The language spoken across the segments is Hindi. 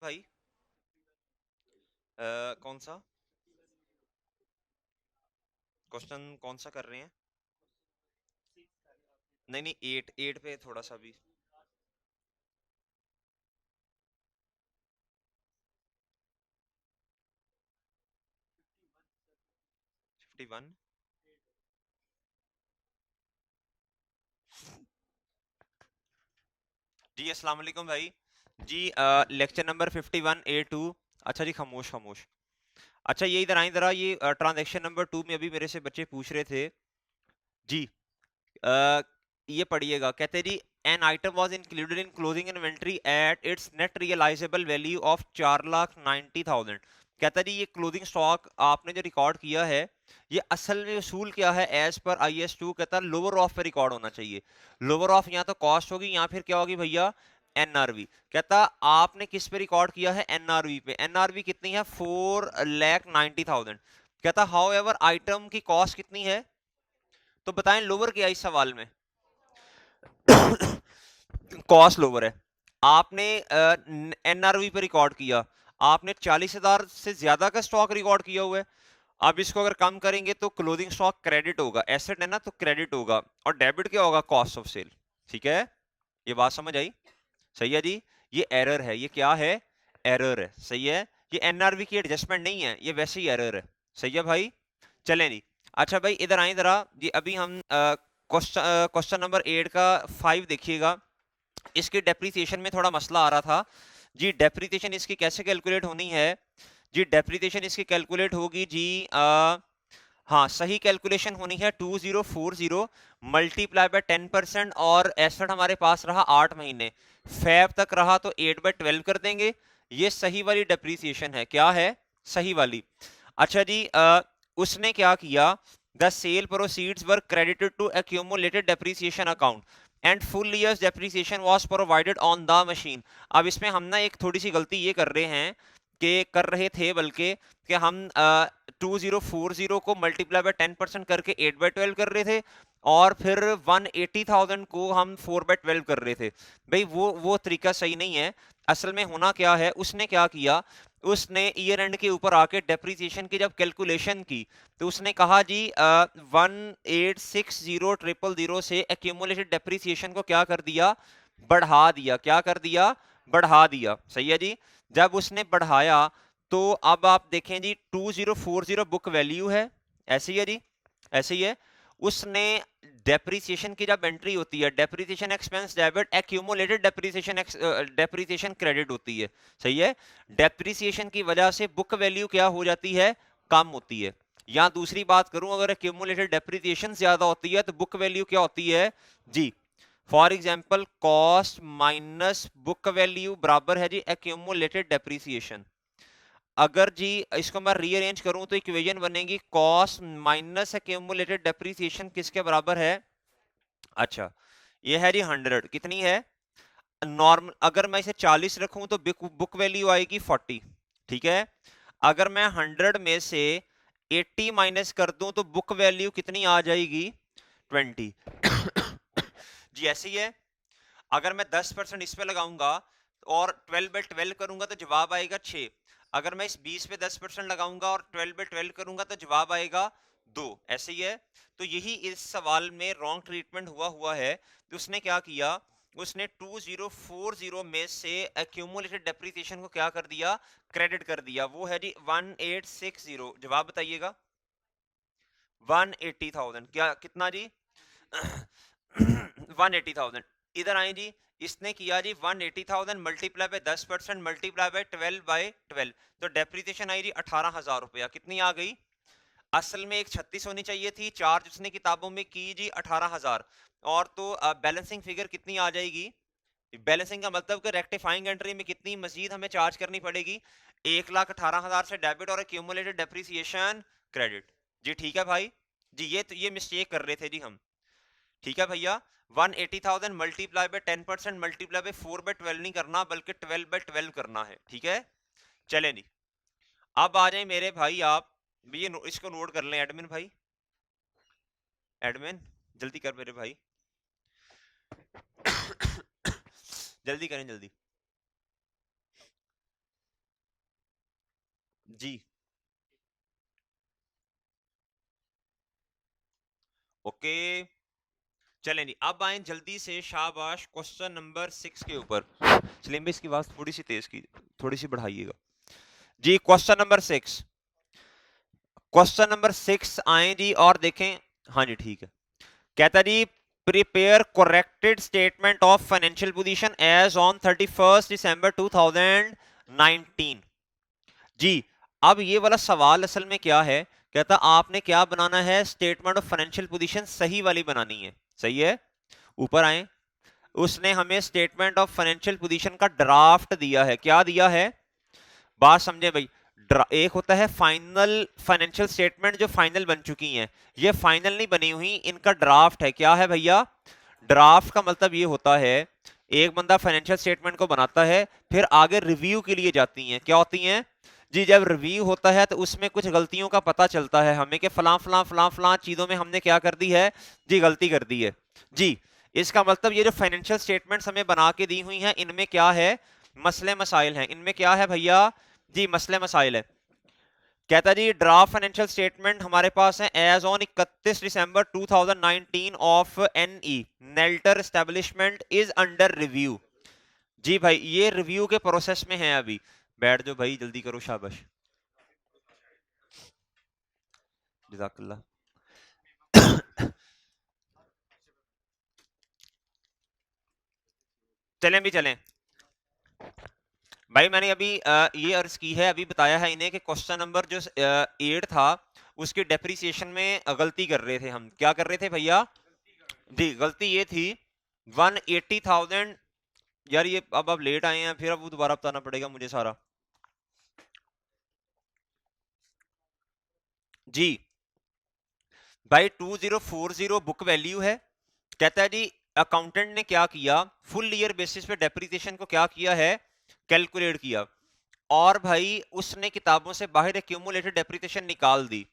भाई कौन सा क्वेश्चन कौन सा कर रहे हैं? नहीं नहीं, एट एट पे थोड़ा सा भी। 51। जी अस्सलाम वालेकुम भाई। जी लेक्चर नंबर 51A2। अच्छा जी, खामोश खामोश। अच्छा ये इधर आए जरा, ये ट्रांजैक्शन नंबर 2 में अभी मेरे से बच्चे पूछ रहे थे। जी अ, ये पढ़िएगा, कहते जी an item was included in closing inventory at its net realizable value of 4,90,000। कहता जी ये क्लोजिंग स्टॉक आपने जो रिकॉर्ड किया है, ये असल में उसूल क्या है एज पर IS2, कहता लोअर ऑफ पे रिकॉर्ड होना चाहिए। लोअर ऑफ या तो कॉस्ट होगी या फिर क्या होगी भैया, NRV। कहता आपने किस पे रिकॉर्ड किया है, NRV पे। NRV कितनी है, 4,90,000। कहता हाउ एवर आइटम की कॉस्ट कितनी है, तो बताएं लोअर क्या है इस सवाल में। कॉस्ट लोअर है। आपने NRV पे रिकॉर्ड किया, आपने 40,000 से ज्यादा का स्टॉक रिकॉर्ड किया हुआ है। अब इसको अगर कम करेंगे तो क्लोजिंग स्टॉक क्रेडिट होगा, एसेट है ना तो क्रेडिट होगा, और डेबिट क्या होगा, कॉस्ट ऑफ सेल। ठीक है, ये बात समझ आई? सही है जी। ये एरर है, ये क्या है, एरर है। सही है, ये NRV की एडजस्टमेंट नहीं है, ये वैसे ही एरर है। सही है भाई, चलें जी। अच्छा भाई इधर आए जरा जी, अभी हम क्वेश्चन नंबर 8 का 5 देखिएगा। इसके डेप्रीसिएशन में थोड़ा मसला आ रहा था जी। डेप्रीसिएशन इसकी कैसे कैलकुलेट होनी है जी, डेप्रीसिएशन इसकी कैलकुलेट होगी जी, हाँ सही कैलकुलेशन होनी है 2040 मल्टीप्लाई बाय 10%, और एसेट हमारे पास रहा 8 महीने, फैब तक रहा तो 8/12 कर देंगे। ये सही वाली डेप्रीसिएशन है, क्या है, सही वाली। अच्छा जी उसने क्या किया, the sale proceeds were credited to accumulated depreciation account and full year's depreciation was provided on the machine. अब इसमें हम ना एक थोड़ी सी गलती ये कर रहे हैं, कि कर रहे थे बल्कि, कि हम 2040 को मल्टीप्लाई बाय 10% करके 8/12 कर रहे थे, और फिर 180,000 को हम 4/12 कर रहे थे। भाई वो तरीका सही नहीं है। असल में होना क्या है, उसने क्या किया, उसने ईयर एंड के ऊपर आके डेप्रीसिएशन की जब कैलकुलेशन की, तो उसने कहा जी 1860000 से एक्यूमुलेटेड डेप्रीसिएशन को क्या कर दिया, बढ़ा दिया। क्या कर दिया, बढ़ा दिया। सही है जी। जब उसने बढ़ाया तो अब आप देखें जी 2040 बुक वैल्यू है, ऐसे ही है जी, ऐसे ही है। उसने डेप्रीसिएशन की जब एंट्री होती है, depreciation expense debit, accumulated depreciation credit होती है। सही है, डेप्रीसिएशन की वजह से बुक वैल्यू क्या हो जाती है, कम होती है। या दूसरी बात करूं, अगर एक्यूमुलेटेड डेप्रीसिएशन ज्यादा होती है तो बुक वैल्यू क्या होती है जी, for example cost minus book value बराबर है जी एक्यूमुलेटेड डेप्रीसिएशन। अगर जी इसको मैं रीअरेंज करूं तो इक्वेशन बनेगी कॉस्ट माइनस एक्यूमुलेटेड डेप्रीसिएशन किसके बराबर है, अच्छा ये है जी 100, कितनी है, नॉर्मल। अगर मैं इसे 40 रखूं तो बुक वैल्यू आएगी 40। ठीक है, अगर मैं 100 में से 80 माइनस कर दूं तो बुक वैल्यू कितनी आ जाएगी, 20। जी ऐसे ही है। अगर मैं 10% इस पे लगाऊंगा और 12/12 करूंगा तो जवाब आएगा 6। अगर मैं इस 20 पे 10% लगाऊंगा और 12/12 करूंगा तो जवाब आएगा 2। ऐसे ही है। तो यही इस सवाल में रॉन्ग ट्रीटमेंट हुआ है। तो उसने क्या किया, उसने 2040 में से एक्यूमुलेटेड डेप्रिसिएशन को क्या कर दिया, क्रेडिट कर दिया। वो है जी 1860। जवाब बताइएगा, 180,000। क्या कितना जी, 180,000। इधर आए जी, इसने किया जी 180,000 मल्टीप्लाई बाय 10% मल्टीप्लाई बाय 12/12, तो डेप्रिसिएशन आई जी 18,000 रुपया। कितनी आ गई, असल में एक 36 होनी चाहिए थी, चार्ज उसने किताबों में की जी 18,000। और तो बैलेंसिंग फिगर कितनी आ जाएगी, बैलेंसिंग का मतलब कि रेक्टिफाइंग एंट्री में कितनी मजीद हमें चार्ज करनी पड़ेगी, 1,18,000 से डेबिट और एक्यूमुलेटेड डेप्रिसिएशन क्रेडिट। जी ठीक है भाई जी, ये मिस्टेक कर रहे थे जी हम। ठीक है भैया, 180,000 मल्टीप्लाई बाय 10% मल्टीप्लाई बाय 4/12 नहीं करना बल्कि 12/12 करना है। ठीक है, चलें जी। अब आ जाए मेरे भाई आप, ये इसको नोट कर लें एडमिन भाई, एडमिन जल्दी कर मेरे भाई, जल्दी करें जल्दी। जी ओके चलें जी, अब आए जल्दी से शाबाश क्वेश्चन नंबर 6 के ऊपर। चलिए इसकी आवाज थोड़ी सी तेज की, थोड़ी सी बढ़ाइएगा जी। क्वेश्चन नंबर 6, क्वेश्चन नंबर 6 आए जी और देखें। हाँ जी ठीक है। कहता जी prepare corrected statement of financial position as on 31 December 2019 जी। अब ये वाला सवाल असल में क्या है, कहता आपने क्या बनाना है, स्टेटमेंट ऑफ फाइनेंशियल पोजीशन सही वाली बनानी है। सही है, ऊपर आए, उसने हमें स्टेटमेंट ऑफ फाइनेंशियल पोजीशन का ड्राफ्ट दिया है। क्या दिया है, बात समझे भाई। एक होता है फाइनल फाइनेंशियल स्टेटमेंट जो फाइनल बन चुकी हैं, ये फाइनल नहीं बनी हुई, इनका ड्राफ्ट है। क्या है भैया, ड्राफ्ट का मतलब ये होता है एक बंदा फाइनेंशियल स्टेटमेंट को बनाता है, फिर आगे रिव्यू के लिए जाती हैं। क्या होती हैं जी, जब रिव्यू होता है तो उसमें कुछ गलतियों का पता चलता है हमें कि फलां फलां फलां फलां चीजों में हमने क्या कर दी है जी, गलती कर दी है जी। इसका मतलब ये जो फाइनेंशियल स्टेटमेंट्स हमें बना के दी हुई हैं, इनमें क्या है, मसले मसाइल हैं। इनमें क्या है भैया जी, मसले मसाइल है। कहता जी ड्राफ्ट फाइनेंशियल स्टेटमेंट हमारे पास है as on 31 December 2019 of N E Nelter establishment is under review जी। भाई ये रिव्यू के प्रोसेस में है अभी। बैठ जाओ भाई, जल्दी करो, शाबाश, जज़ाकल्लाह। चलें भी चलें भाई, मैंने अभी ये अर्ज की है, अभी बताया है इन्हें कि क्वेश्चन नंबर जो 8 था उसकी डेप्रिसिएशन में गलती कर रहे थे हम। क्या कर रहे थे भैया जी, गलती ये थी 180,000। यार ये अब आप लेट आए हैं, फिर अब वो दोबारा बताना पड़ेगा मुझे सारा जी। भाई 2040 बुक वैल्यू है। कहता है जी अकाउंटेंट ने क्या किया, फुल ईयर बेसिस पे डेप्रिसिएशन को क्या किया है, कैलकुलेट किया, और भाई उसने किताबों से बाहर एक्यूमुलेटेड डेप्रिसिएशन निकाल दी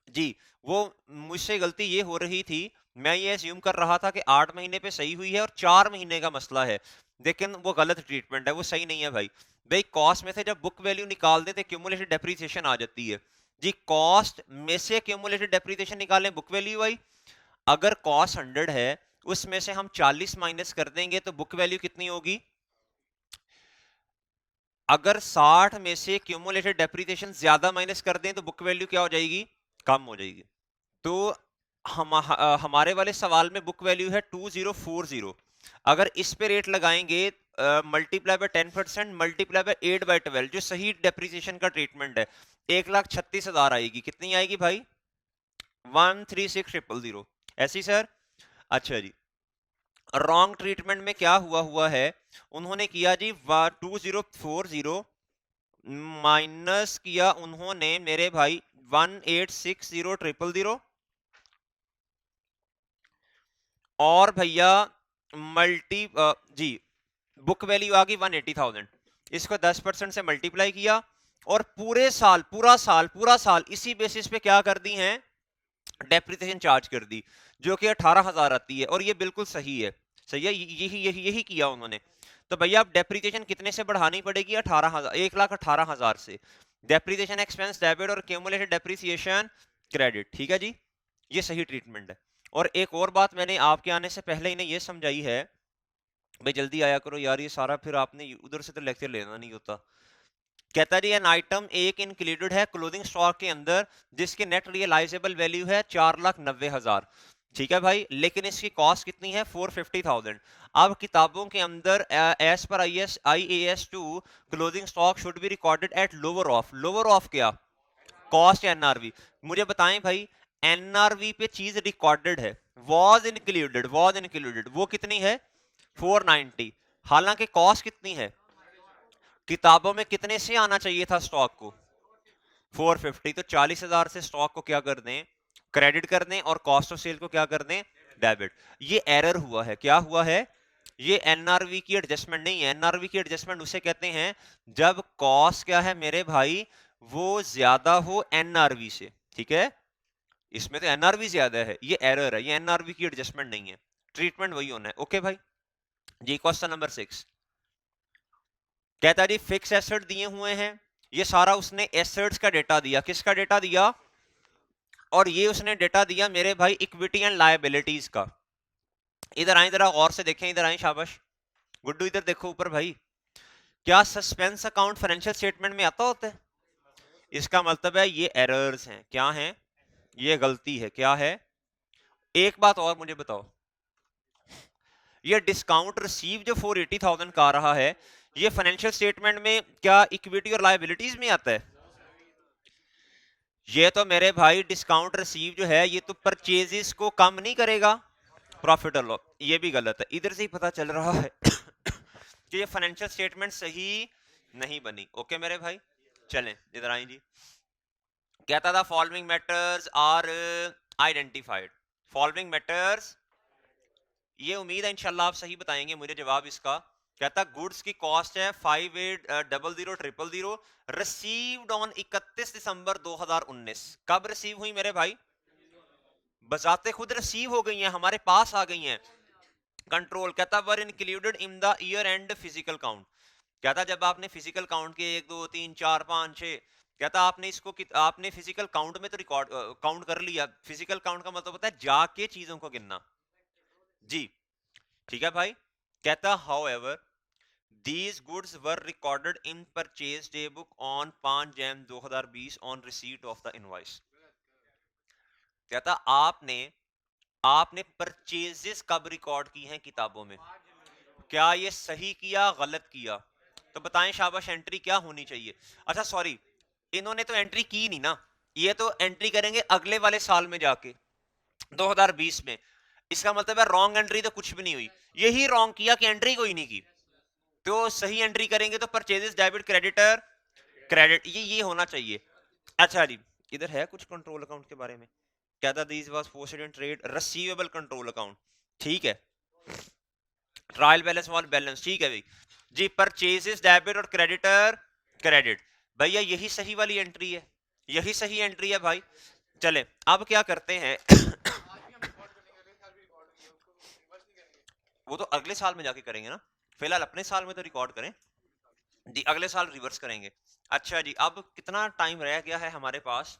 जी। वो मुझसे गलती ये हो रही थी, मैं ये अस्यूम कर रहा था कि 8 महीने पे सही हुई है और 4 महीने का मसला है, लेकिन वो गलत ट्रीटमेंट है, वो सही नहीं है भाई। भाई कॉस्ट में से जब बुक वैल्यू निकाल दे तो एक्यूमुलेटेड डेप्रिसिएशन आ जाती है जी। कॉस्ट में से एक्यूमुलेटेड डेप्रिसिएशन निकालें, बुक वैल्यू आई। अगर कॉस्ट 100 है, उसमें से हम 40 माइनस कर देंगे तो बुक वैल्यू कितनी होगी। अगर 60 में से क्यूमुलेटेड डेप्रिसिएशन ज्यादा माइनस कर दें तो बुक वैल्यू क्या हो जाएगी, कम हो जाएगी। तो हमारे वाले सवाल में बुक वैल्यू है 2040। अगर इस पे रेट लगाएंगे मल्टीप्लाई बाय 10% मल्टीप्लाई बाय 8/12 जो सही डेप्रिसिएशन का ट्रीटमेंट है, 1,36,000 आएगी। कितनी आएगी भाई, 136,000। ऐसी सर, अच्छा जी। रॉन्ग ट्रीटमेंट में क्या हुआ है, उन्होंने किया जी 2040 माइनस किया उन्होंने मेरे भाई 186,000 और भैया मल्टी जी बुक वैल्यू आ गई 180,000। इसको 10% से मल्टीप्लाई किया और पूरे साल पूरा साल इसी बेसिस पे क्या कर दी हैं, डेप्रिसिएशन चार्ज कर दी, जो कि 18,000 आती है। और ये बिल्कुल सही है, सही है, यही किया उन्होंने। तो भैया अब डेप्रिसिएशन कितने से बढ़ानी पड़ेगी, 18,000, 1,18,000 से। डेप्रिसिएशन एक्सपेंस डेबिट और क्यूमुलेटेड डेप्रिसिएशन क्रेडिट, ठीक है जी, ये सही ट्रीटमेंट है। और एक और बात मैंने आपके आने से पहले इन्हें ये समझाई है, भाई जल्दी आया करो यार, ये सारा फिर आपने उधर से तो लेक्चर लेना नहीं होता। कहता जी एन आइटम एक इंक्लूडेड है क्लोथिंग स्टॉक के अंदर जिसकी नेट रियलाइजेबल वैल्यू है 4,90,000, ठीक है भाई, लेकिन इसकी कॉस्ट कितनी है 450,000। अब किताबों के अंदर as per IAS 2 clothing stock should be recorded at lower of क्या, कॉस्ट एनआरवी। मुझे बताएं भाई, एनआरवी पे चीज रिकॉर्डेड है, वॉज इंक्लूडेड वो कितनी है 490, हालांकि कॉस्ट कितनी है, किताबों में कितने से आना चाहिए था स्टॉक को 450। तो 40,000 से स्टॉक को क्या कर दें, क्रेडिट कर दें, और कॉस्ट ऑफ सेल को क्या कर दें, डेबिट। ये एरर हुआ है, क्या हुआ है, ये एनआरवी की एडजस्टमेंट नहीं है। एनआरवी की एडजस्टमेंट उसे कहते हैं जब कॉस्ट क्या है मेरे भाई, वो ज्यादा हो एनआरवी से, ठीक है, इसमें तो एनआरवी ज्यादा है, ये एरर है, ये एनआरवी की एडजस्टमेंट नहीं है, ट्रीटमेंट वही होना है। ओके भाई जी। क्वेश्चन नंबर 6 कहता है जी फिक्स एसेट दिए हुए हैं, ये सारा उसने एसेट्स का डेटा दिया, किसका डेटा दिया, और ये उसने डेटा दिया मेरे भाई इक्विटी एंड लायबिलिटीज का। इधर आए, जरा गौर से देखें, इधर आए, शाबाश गुड्डू इधर देखो ऊपर भाई, क्या सस्पेंस अकाउंट फाइनेंशियल स्टेटमेंट में आता होता है? इसका मतलब है ये एरर्स हैं, क्या हैं, ये गलती है, क्या है। एक बात और मुझे बताओ, ये डिस्काउंट रिसीव जो 480,000 का आ रहा है, ये फाइनेंशियल स्टेटमेंट में क्या इक्विटी और लायबिलिटीज में आता है? ये तो मेरे भाई डिस्काउंट रिसीव जो है ये तो परचेजेस को कम नहीं करेगा, प्रॉफिट और लॉस, ये भी गलत है। इधर से ही पता चल रहा है कि ये फाइनेंशियल स्टेटमेंट सही नहीं बनी। ओके मेरे भाई, चलें इधर आए जी। कहता था following matters are identified, following matters, ये उम्मीद है इंशाल्लाह आप सही बताएंगे मुझे जवाब इसका। कहता गुड्स की कॉस्ट है 580000, रिसीव्ड ऑन 31 दिसंबर 2019। कब रिसीव हुई मेरे भाई? बजाते खुद रिसीव हो गई हैं, हमारे पास आ गई हैं। कंट्रोल कहता were included in the year end physical count. कहता जब आपने फिजिकल काउंट के 1 2 3 4 5 6, कहता आपने इसको आपने फिजिकल काउंट में तो रिकॉर्ड काउंट कर लिया। फिजिकल काउंट का मतलब होता है जाके चीजों को गिनना जी, ठीक है भाई। कहता however these goods were recorded in purchase day book on 5 Jan 2020 on receipt of the invoice। कहता आपने आपने परचेजेस कब रिकॉर्ड की हैं किताबों में, क्या ये सही किया गलत किया? तो बताएं शाबाश, एंट्री क्या होनी चाहिए? अच्छा सॉरी, इन्होंने तो एंट्री की नहीं ना, ये तो एंट्री करेंगे अगले वाले साल में जाके 2020 में। इसका मतलब है रॉन्ग एंट्री तो कुछ भी नहीं हुई, यही रॉन्ग किया कि एंट्री कोई नहीं की। तो सही एंट्री करेंगे तो परचेजेस डेबिट क्रेडिटर क्रेडिट, ये होना चाहिए। अच्छा जी, इधर है कुछ कंट्रोल अकाउंट के बारे में। क्या था this was posted in trade receivable control account, ठीक है। ट्रायल बैलेंस वाल बैलेंस, ठीक है भाई जी। परचेजेस डेबिट और क्रेडिटर क्रेडिट, भैया यही सही वाली एंट्री है, यही सही एंट्री है भाई। चले अब क्या करते हैं वो तो अगले साल में जाके करेंगे ना, फिलहाल अपने साल में तो रिकॉर्ड करें जी, अगले साल रिवर्स करेंगे। अच्छा जी, अब कितना टाइम रह गया है हमारे पास?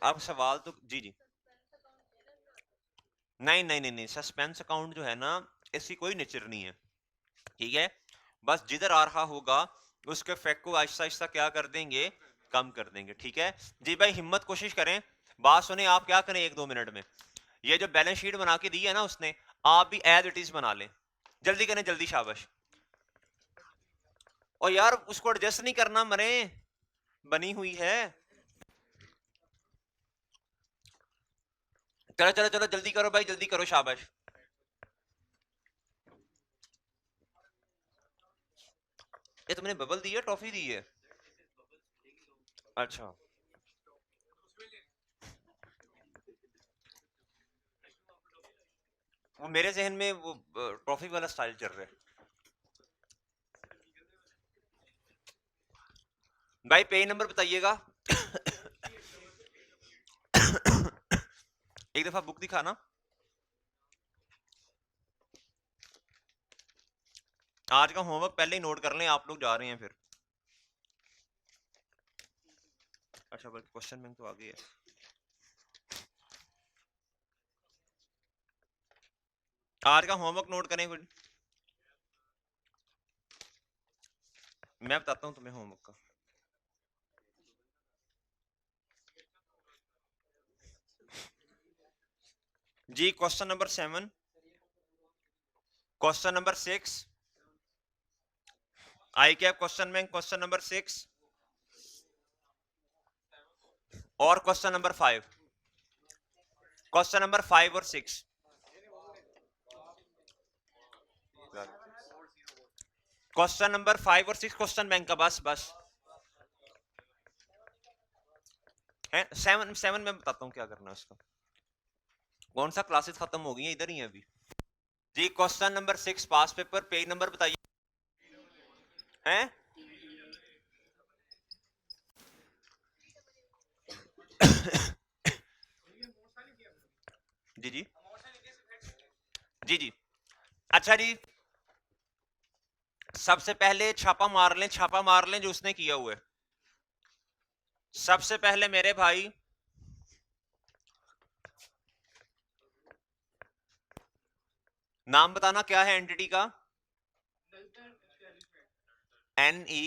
अब सवाल तो जी जी, नहीं नहीं नहीं नहीं, सस्पेंस अकाउंट जो है ना इसकी कोई नेचर नहीं है, ठीक है। बस जिधर आ रहा होगा उसके फैक्ट को आहिस्ता आहिस्ता क्या कर देंगे, कम कर देंगे, ठीक है जी भाई। हिम्मत कोशिश करें, बात सुने, आप क्या करें 1 2 मिनट में, ये जो बैलेंस शीट बना के दी है ना उसने, आप भी एज इट इज बना लें, जल्दी करें जल्दी, शाबाश। और यार उसको एडजस्ट नहीं करना, मरे बनी हुई है। चलो चलो चलो जल्दी करो भाई, जल्दी करो, शाबाश। ये तुमने बबल दी है, टॉफी दी है? अच्छा, वो मेरे जहन में वो ट्रॉफी वाला स्टाइल चल रहा है भाई। पेज नंबर बताइएगा एक दफा बुक दिखाना। आज का होमवर्क पहले ही नोट कर लें, आप लोग जा रहे हैं फिर। अच्छा बल्कि क्वेश्चन बैंक तो आगे है। आज का होमवर्क नोट करें कुछ, मैं बताता हूं तुम्हें होमवर्क का। जी question number 7, question number 6, ICAP question bank question number 6 और क्वेश्चन नंबर 5, क्वेश्चन नंबर 5 और 6। क्वेश्चन नंबर 5 और 6 क्वेश्चन बैंक का, बस बस है। 7 में बताता हूँ क्या करना है उसका। कौन सा क्लासेस खत्म हो गई है, इधर ही है अभी जी। क्वेश्चन नंबर 6 पास पेपर, पेज नंबर बताइए हैं। जी जी जी जी। अच्छा जी, सबसे पहले छापा मार लें जो उसने किया हुआ है। सबसे पहले मेरे भाई नाम बताना क्या है एंटिटी का? NE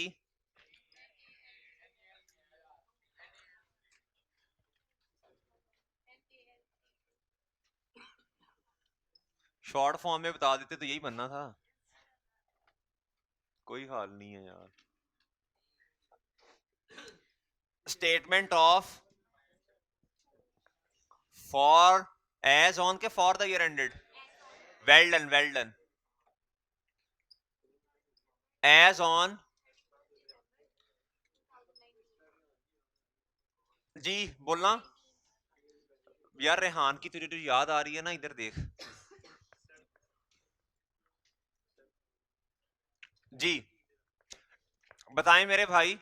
शॉर्ट फॉर्म में बता देते तो यही बनना था। कोई हाल नहीं है यार। Statement of for as on के for the year ended. Well done as on. जी बोलना यार। रेहान की तुझे याद आ रही है ना, इधर देख जी। बताएं मेरे भाई।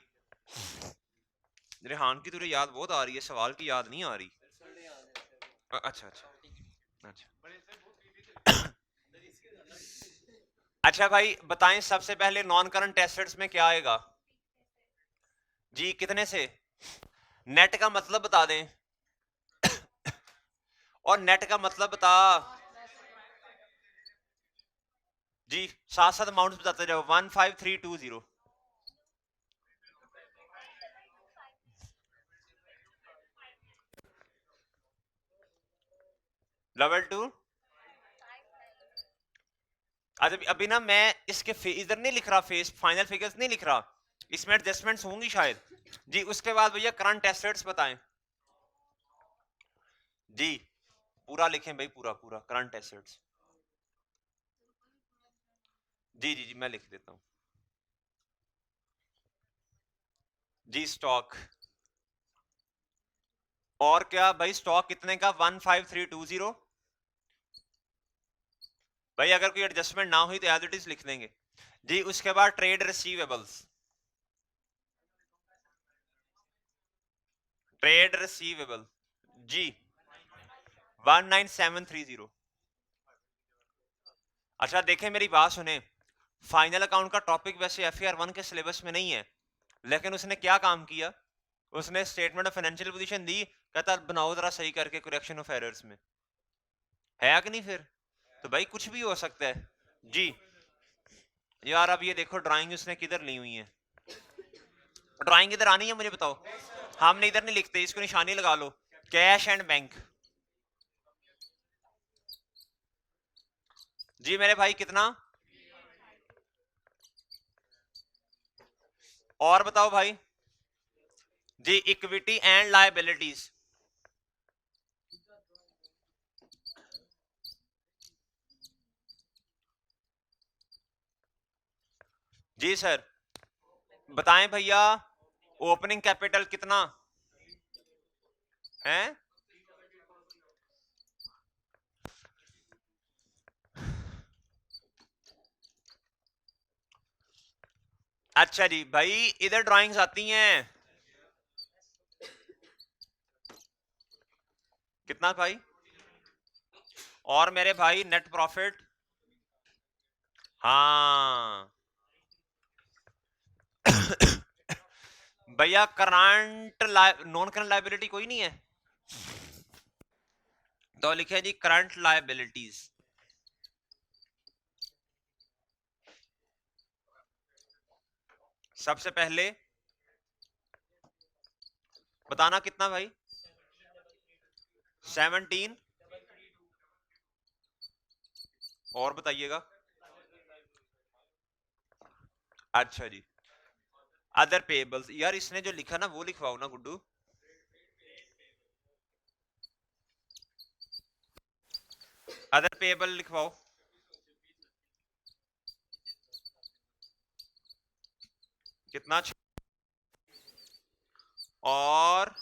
रेहान की तुझे याद बहुत आ रही है, सवाल की याद नहीं आ रही। अच्छा अच्छा अच्छा। अच्छा भाई बताएं सबसे पहले नॉन करंट एसेट्स में क्या आएगा? जी कितने से? नेट का मतलब बता दें। और नेट का मतलब बता जी। साथ साथ अमाउंट बताते जाओ। 15320 2 अभी ना मैं इसके इधर नहीं लिख रहा, फेस फाइनल फिगर्स नहीं लिख रहा, इसमें एडजस्टमेंट्स होंगी शायद। जी उसके बाद भैया करंट एसेट्स बताएं। जी पूरा लिखें भाई, पूरा पूरा करंट एसेट्स। जी मैं लिख देता हूं। जी स्टॉक। और क्या भाई, स्टॉक कितने का? 15320। भाई अगर कोई एडजस्टमेंट ना हुई तो एज इट इज लिख देंगे। जी उसके बाद ट्रेड रिसीवेबल्स। ट्रेड रिसीवेबल जी 19730। अच्छा देखें मेरी बात सुने, फाइनल अकाउंट का टॉपिक वैसे FAR 1 के सिलेबस में नहीं है, लेकिन उसने क्या काम किया, उसने स्टेटमेंट ऑफ फाइनेंशियल पोजीशन दी, कहता बनाओ जरा सही करके करेक्शन ऑफ एरर्स में। है कि नहीं? फिर तो भाई कुछ भी हो सकता है जी। यार अब ये देखो ड्राइंग उसने किधर ली हुई है। ड्राइंग इधर आनी है मुझे बताओ। हमने इधर नहीं लिखते, इसको निशानी लगा लो। Cash and bank. जी मेरे भाई कितना? और बताओ भाई। जी इक्विटी एंड लायबिलिटीज। जी सर बताएं भैया। ओपनिंग कैपिटल कितना है? अच्छा जी भाई इधर ड्राइंग्स आती हैं। कितना भाई? और मेरे भाई नेट प्रॉफिट। हाँ भैया करंट नॉन करंट लायबिलिटी कोई नहीं है, तो लिखे जी करंट लायबिलिटीज। सबसे पहले बताना कितना भाई? 17। और बताइएगा। अच्छा जी अदर पेबल्स। यार इसने जो लिखा ना वो लिखवाओ ना गुड्डू। Other payable लिखवाओ। कितना? और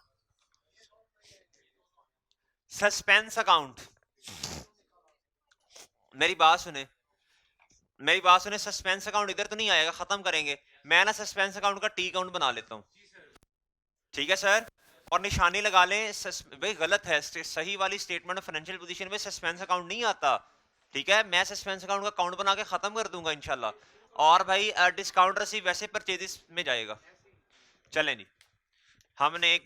सस्पेंस अकाउंट। मेरी बात सुने, मेरी बात सुने, सस्पेंस अकाउंट इधर तो नहीं आएगा, खत्म करेंगे। मैं ना सस्पेंस अकाउंट का टी अकाउंट बना लेता हूं। ठीक है सर। और निशानी लगा लें। भाई गलत है, सही वाली स्टेटमेंट ऑफ फाइनेंशियल पोजीशन में सस्पेंस अकाउंट नहीं आता। ठीक है मैं सस्पेंस अकाउंट का अकाउंट बना के खत्म कर दूंगा इंशाल्लाह। और भाई डिस्काउंट रसीव वैसे परचेजेस में जाएगा। चलें जी, हमने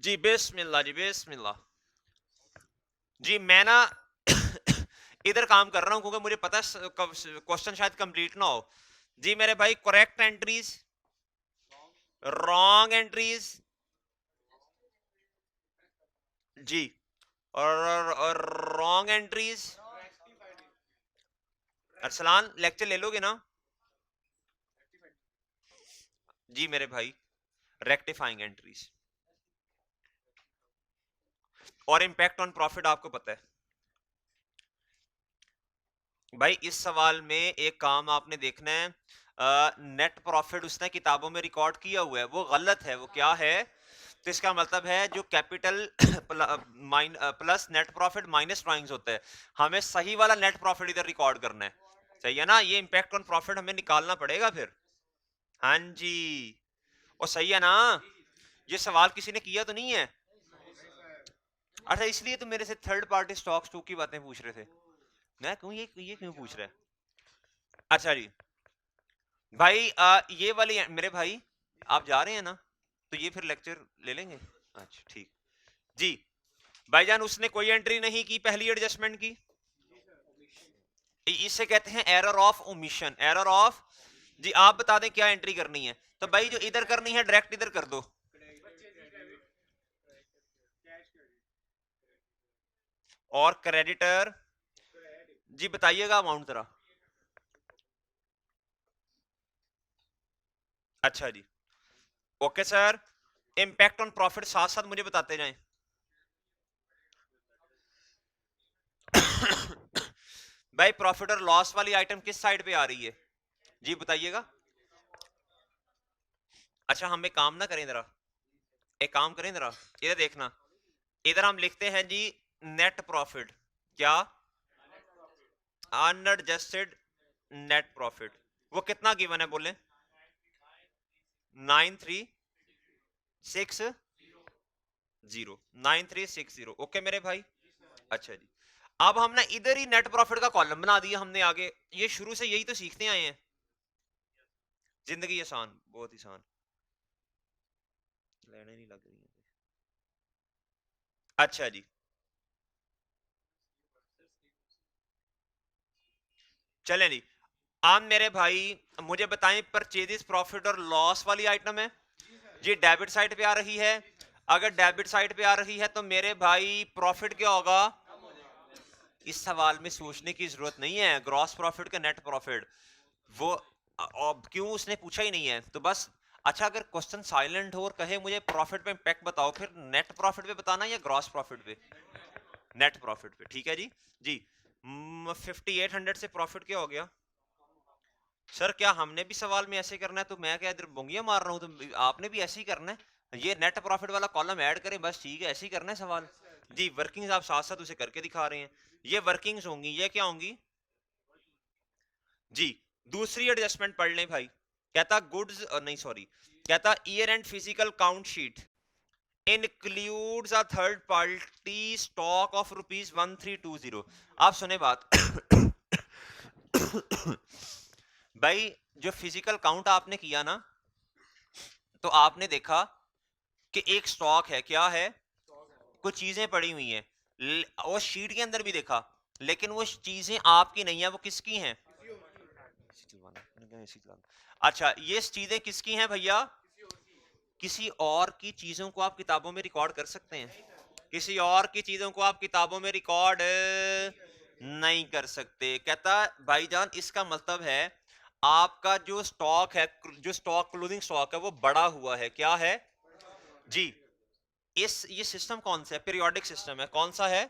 जी बिस्मिल्लाह जी बिस्मिल्लाह जी। मैं ना इधर काम कर रहा हूं क्योंकि मुझे पता है क्वेश्चन शायद कंप्लीट ना हो। जी मेरे भाई, करेक्ट एंट्रीज, रॉन्ग एंट्रीज जी, और रॉन्ग एंट्रीज। अरसलान लेक्चर ले लोगे ना जी मेरे भाई? रेक्टिफाइंग एंट्रीज और इंपैक्ट ऑन प्रॉफिट आपको पता है भाई। इस सवाल में एक काम आपने देखना है, नेट प्रॉफिट उसने किताबों में रिकॉर्ड किया हुआ है, वो गलत है। वो क्या है? तो इसका मतलब है जो capital plus net profit minus drawings होता है, हमें सही वाला नेट प्रॉफिट इधर रिकॉर्ड करना है। सही है ना? ये इंपैक्ट ऑन प्रॉफिट हमें निकालना पड़ेगा फिर। हाँ जी, और सही है ना? ये सवाल किसी ने किया तो नहीं है? अच्छा, इसलिए तो मेरे से थर्ड पार्टी स्टॉक्स टू की बातें पूछ रहे थे। मैं कहूँ ये क्यों पूछ रहे हैं? अच्छा जी भाई, ये वाली मेरे भाई, आप जा रहे हैं ना, तो ये फिर लेक्चर ले लेंगे। अच्छा ठीक जी भाईजान। उसने कोई एंट्री नहीं की पहली एडजस्टमेंट की, इसे कहते हैं error of omission. Error of जी, आप बता दें क्या एंट्री करनी है। तो भाई जो इधर करनी है डायरेक्ट इधर कर दो। और क्रेडिटर जी बताइएगा अमाउंट जरा। अच्छा जी, okay sir. Impact on profit साथ साथ मुझे बताते जाएं। भाई प्रॉफिट और लॉस वाली आइटम किस साइड पे आ रही है जी बताइएगा। अच्छा, हम एक काम ना करें जरा, एक काम करें जरा, इधर देखना। इधर हम लिखते हैं जी नेट प्रॉफिट। क्या? Unadjusted net profit. वो कितना गिवन है बोले? 9360। ओके मेरे भाई। अच्छा जी, अब हम ना इधर ही नेट प्रॉफिट का कॉलम बना दिया हमने आगे। ये शुरू से यही तो सीखते आए हैं। जिंदगी आसान, बहुत ही आसान। लेने नहीं लग रही है। अच्छा जी, चलें जी। आप मेरे भाई मुझे बताएं, परचेजेस प्रॉफिट और लॉस वाली आइटम है जी, डेबिट साइड पे आ रही है। अगर डेबिट साइड पे आ रही है तो मेरे भाई प्रॉफिट क्या होगा? इस सवाल में सोचने की जरूरत नहीं है, ग्रॉस प्रॉफिट का नेट प्रॉफिट। वो अब क्यों उसने पूछा ही नहीं है तो बस। अच्छा, अगर क्वेश्चन साइलेंट हो और कहे मुझे प्रॉफिट पे इंपैक्ट बताओ, फिर नेट प्रॉफिट पे बताना या ग्रॉस प्रॉफिट पे? नेट प्रॉफिट पे, ठीक है जी। जी 5800 से प्रॉफिट क्या हो गया? सर क्या हमने भी सवाल में ऐसे करना है? तो मैं क्या इधर बोंगियां मार रहा हूँ? तो आपने भी ऐसे ही करना है, ये नेट प्रॉफिट वाला कॉलम ऐड करें बस, ठीक है, ऐसे ही करना है सवाल। जी वर्किंग्स आप साथ साथ उसे करके दिखा रहे हैं। ये वर्किंग्स होंगी, ये क्या होंगी जी? दूसरी एडजस्टमेंट पढ़ लें भाई। कहता गुड्स नहीं सॉरी, कहता year end physical count sheet includes a third party stock of ₹1320। आप सुने बात भाई जो फिजिकल काउंट आपने किया ना, तो आपने देखा कि एक स्टॉक है, क्या है? कुछ चीजें पड़ी हुई हैं, और शीट के अंदर भी देखा, लेकिन वो चीजें आपकी नहीं है, वो किसकी हैं? अच्छा, ये चीजें किसकी हैं भैया? किसी और की चीजों को आप किताबों में रिकॉर्ड कर सकते हैं? किसी और की चीजों को आप किताबों में रिकॉर्ड नहीं कर सकते। कहता भाईजान इसका मतलब है आपका जो स्टॉक है, जो स्टॉक क्लोजिंग स्टॉक है, वो बढ़ा हुआ है। क्या है जी? ये सिस्टम कौन सा है? पीरियोडिक सिस्टम है। कौन सा है?